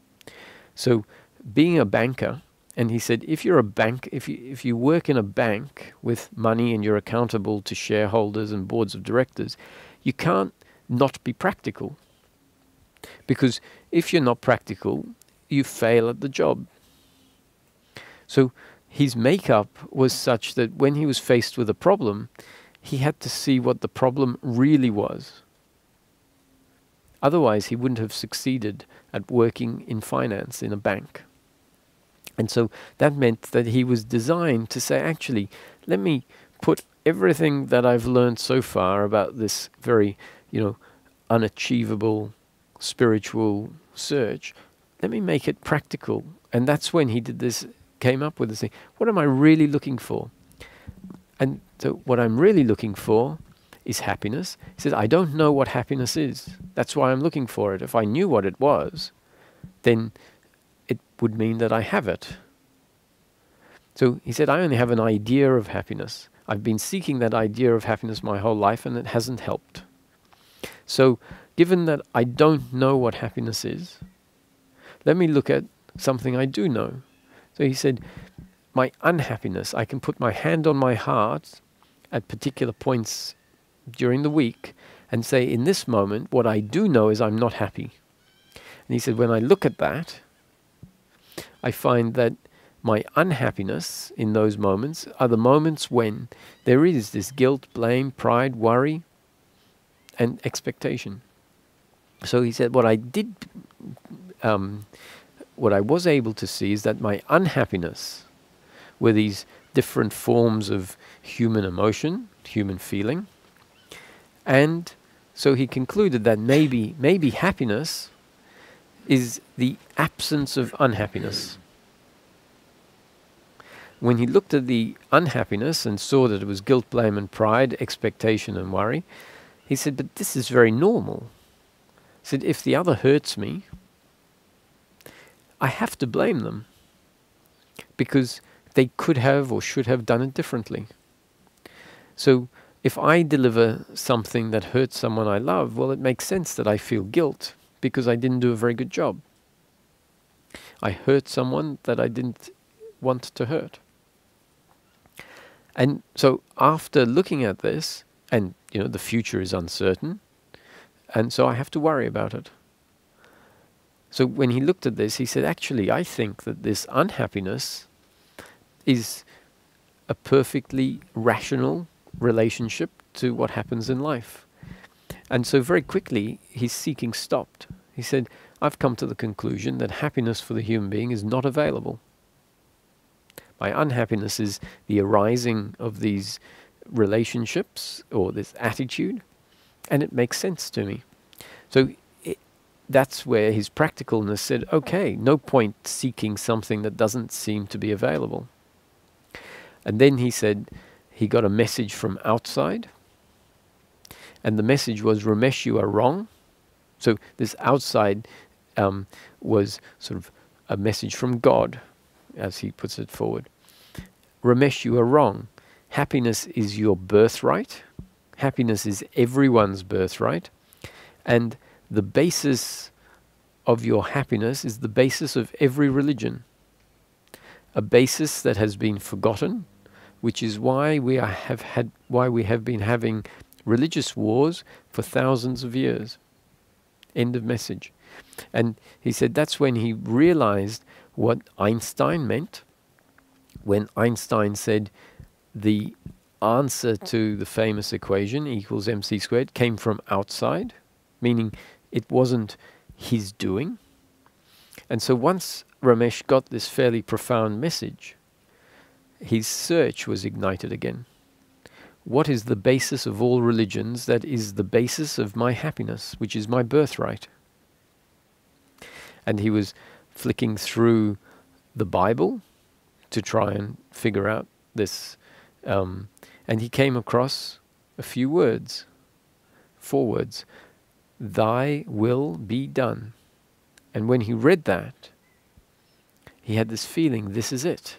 So being a banker, and he said, if you're a bank, if you work in a bank with money and you're accountable to shareholders and boards of directors, you can't not be practical. Because if you're not practical, you fail at the job. So his makeup was such that when he was faced with a problem, he had to see what the problem really was. Otherwise, he wouldn't have succeeded at working in finance in a bank. And so that meant that he was designed to say, actually, let me put everything that I've learned so far about this very, unachievable spiritual search, let me make it practical. And that's when he did this, came up with this thing. What am I really looking for? And so what I'm really looking for is happiness. He said, I don't know what happiness is. That's why I'm looking for it. If I knew what it was, then it would mean that I have it. So he said, I only have an idea of happiness. I've been seeking that idea of happiness my whole life and it hasn't helped. So given that I don't know what happiness is, let me look at something I do know. So he said, my unhappiness, I can put my hand on my heart at particular points during the week and say, in this moment, what I do know is I'm not happy. And he said, when I look at that, I find that my unhappiness in those moments are the moments when there is this guilt, blame, pride, worry, and expectation. So he said, what I was able to see is that my unhappiness were these different forms of human emotion, human feeling. And so he concluded that maybe happiness is the absence of unhappiness. When he looked at the unhappiness and saw that it was guilt, blame and pride, expectation and worry, he said, but this is very normal. He said, if the other hurts me, I have to blame them because they could have or should have done it differently. So if I deliver something that hurts someone I love, well, it makes sense that I feel guilt because I didn't do a very good job. I hurt someone that I didn't want to hurt. And so after looking at this, and the future is uncertain, and so I have to worry about it. So when he looked at this, he said, actually, I think that this unhappiness is a perfectly rational relationship to what happens in life. And so very quickly, his seeking stopped. He said, I've come to the conclusion that happiness for the human being is not available. My unhappiness is the arising of these relationships or this attitude, and it makes sense to me. So that's where his practicalness said, okay, no point seeking something that doesn't seem to be available. And then he said he got a message from outside, And the message was, Ramesh, you are wrong. So this outside was sort of a message from God, as he puts it forward. Ramesh, you are wrong. Happiness is your birthright. Happiness is everyone's birthright. And the basis of your happiness is the basis of every religion. A basis that has been forgotten, which is why we have been having religious wars for thousands of years. End of message. And he said that's when he realized what Einstein meant, when Einstein said the answer to the famous equation, E equals mc squared, came from outside, meaning it wasn't his doing. And so once Ramesh got this fairly profound message, his search was ignited again. What is the basis of all religions? That is the basis of my happiness, which is my birthright. And he was flicking through the Bible to try and figure out this. And he came across a few words, 4 words. Thy will be done. And when he read that, he had this feeling, this is it.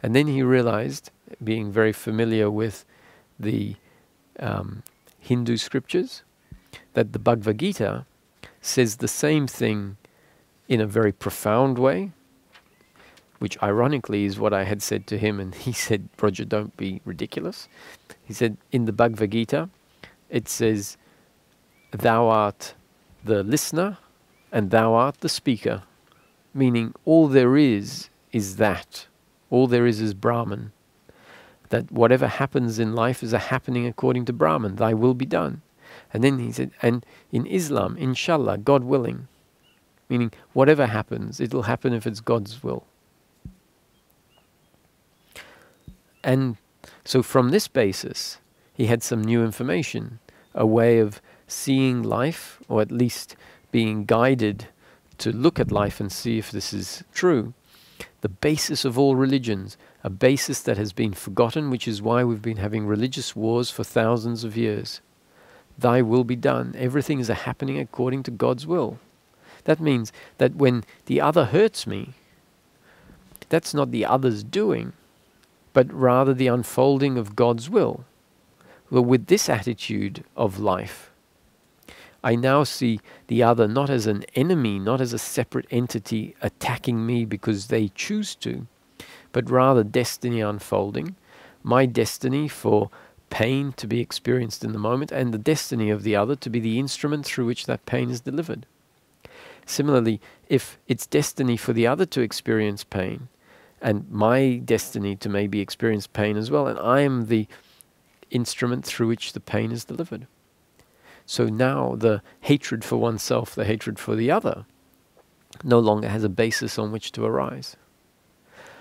And then he realized, being very familiar with the Hindu scriptures, that the Bhagavad Gita says the same thing in a very profound way, which ironically is what I had said to him, and he said, Roger, don't be ridiculous. He said, in the Bhagavad Gita, it says, thou art the listener and thou art the speaker, meaning all there is that. All there is Brahman. That whatever happens in life is a happening according to Brahman. Thy will be done. And then he said, and in Islam, inshallah, God willing, meaning whatever happens, it'll happen if it's God's will. And so from this basis, he had some new information, a way of seeing life, or at least being guided to look at life and see if this is true. The basis of all religions, a basis that has been forgotten, which is why we've been having religious wars for thousands of years. Thy will be done. Everything is happening according to God's will. That means that when the other hurts me, that's not the other's doing, but rather the unfolding of God's will. Well, with this attitude of life, I now see the other not as an enemy, not as a separate entity attacking me because they choose to, but rather destiny unfolding, my destiny for pain to be experienced in the moment, and the destiny of the other to be the instrument through which that pain is delivered. Similarly, if it's destiny for the other to experience pain, and my destiny to maybe experience pain as well, and I am the instrument through which the pain is delivered. So now the hatred for oneself, the hatred for the other, no longer has a basis on which to arise.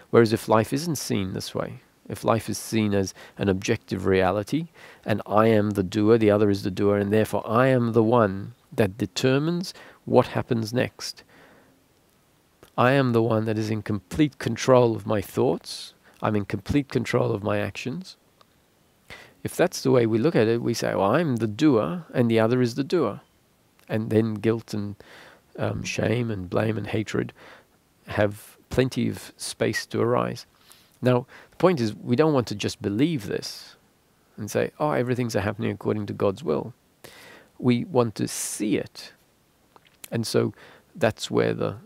Whereas if life isn't seen this way, if life is seen as an objective reality, and I am the doer, the other is the doer, and therefore I am the one that determines what happens next. I am the one that is in complete control of my thoughts. I'm in complete control of my actions. If that's the way we look at it, we say, well, I'm the doer and the other is the doer. And then guilt and shame and blame and hatred have plenty of space to arise. Now, the point is, we don't want to just believe this and say, oh, everything's happening according to God's will. We want to see it. And so that's where the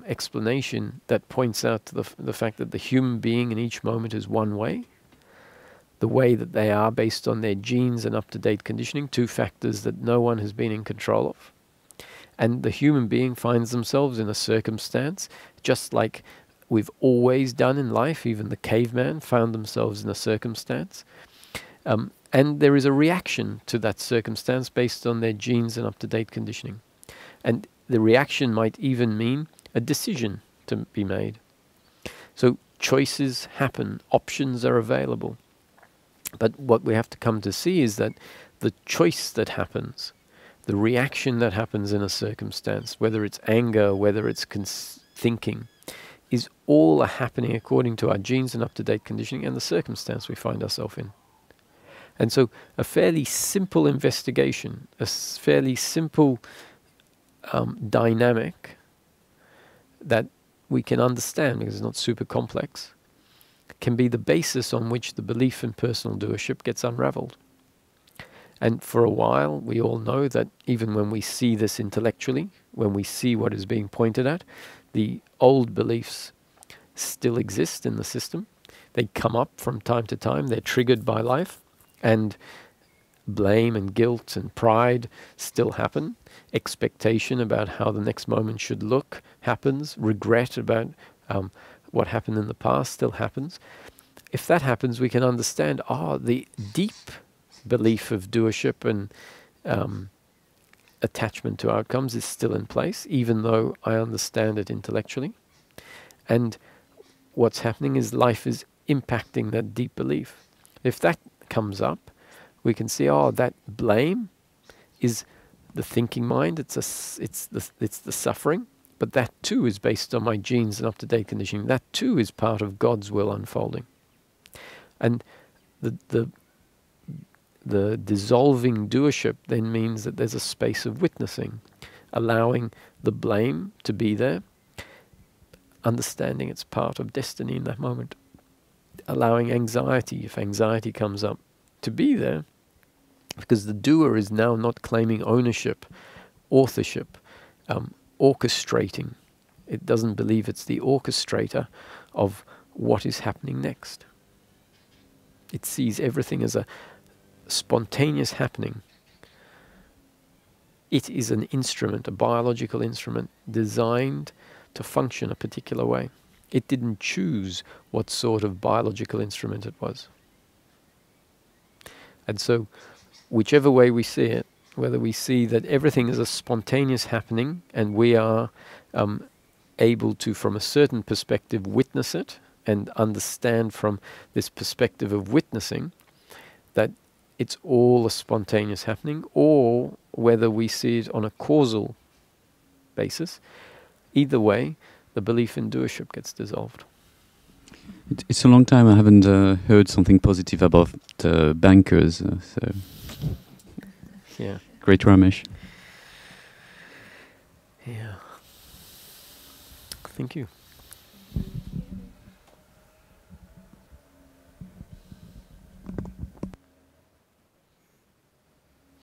explanation that points out to the fact that the human being in each moment is one way, the way that they are based on their genes and up-to-date conditioning, 2 factors that no one has been in control of. And the human being finds themselves in a circumstance, just like we've always done in life. Even the caveman found themselves in a circumstance. And there is a reaction to that circumstance based on their genes and up-to-date conditioning. And the reaction might even mean a decision to be made. So choices happen, options are available. But what we have to come to see is that the choice that happens, the reaction that happens in a circumstance, whether it's anger, whether it's thinking, is all happening according to our genes and up-to-date conditioning and the circumstance we find ourselves in. And so a fairly simple investigation, fairly simple dynamic that we can understand because it's not super complex, can be the basis on which the belief in personal doership gets unraveled. And for a while, we all know that even when we see this intellectually, when we see what is being pointed at, the old beliefs still exist in the system. They come up from time to time. They're triggered by life. And blame and guilt and pride still happen. Expectation about how the next moment should look happens. Regret about what happened in the past still happens. If that happens, we can understand, the deep belief of doership and attachment to outcomes is still in place, even though I understand it intellectually. And what's happening is life is impacting that deep belief. If that comes up, we can see, that blame is the thinking mind. It's the suffering, but that too is based on my genes and up-to-date conditioning. That too is part of God's will unfolding. And the dissolving doership then means that there's a space of witnessing, allowing the blame to be there, understanding it's part of destiny in that moment, allowing anxiety, if anxiety comes up, to be there, because the doer is now not claiming ownership, authorship, orchestrating. It doesn't believe it's the orchestrator of what is happening next. It sees everything as a spontaneous happening. It is an instrument, a biological instrument designed to function a particular way. It didn't choose what sort of biological instrument it was. And so, whichever way we see it, whether we see that everything is a spontaneous happening and we are able to, from a certain perspective, witness it and understand from this perspective of witnessing that it's all a spontaneous happening, or whether we see it on a causal basis, either way, the belief in doership gets dissolved. It's a long time I haven't heard something positive about bankers. So Yeah. Great, Ramesh. Yeah. Thank you.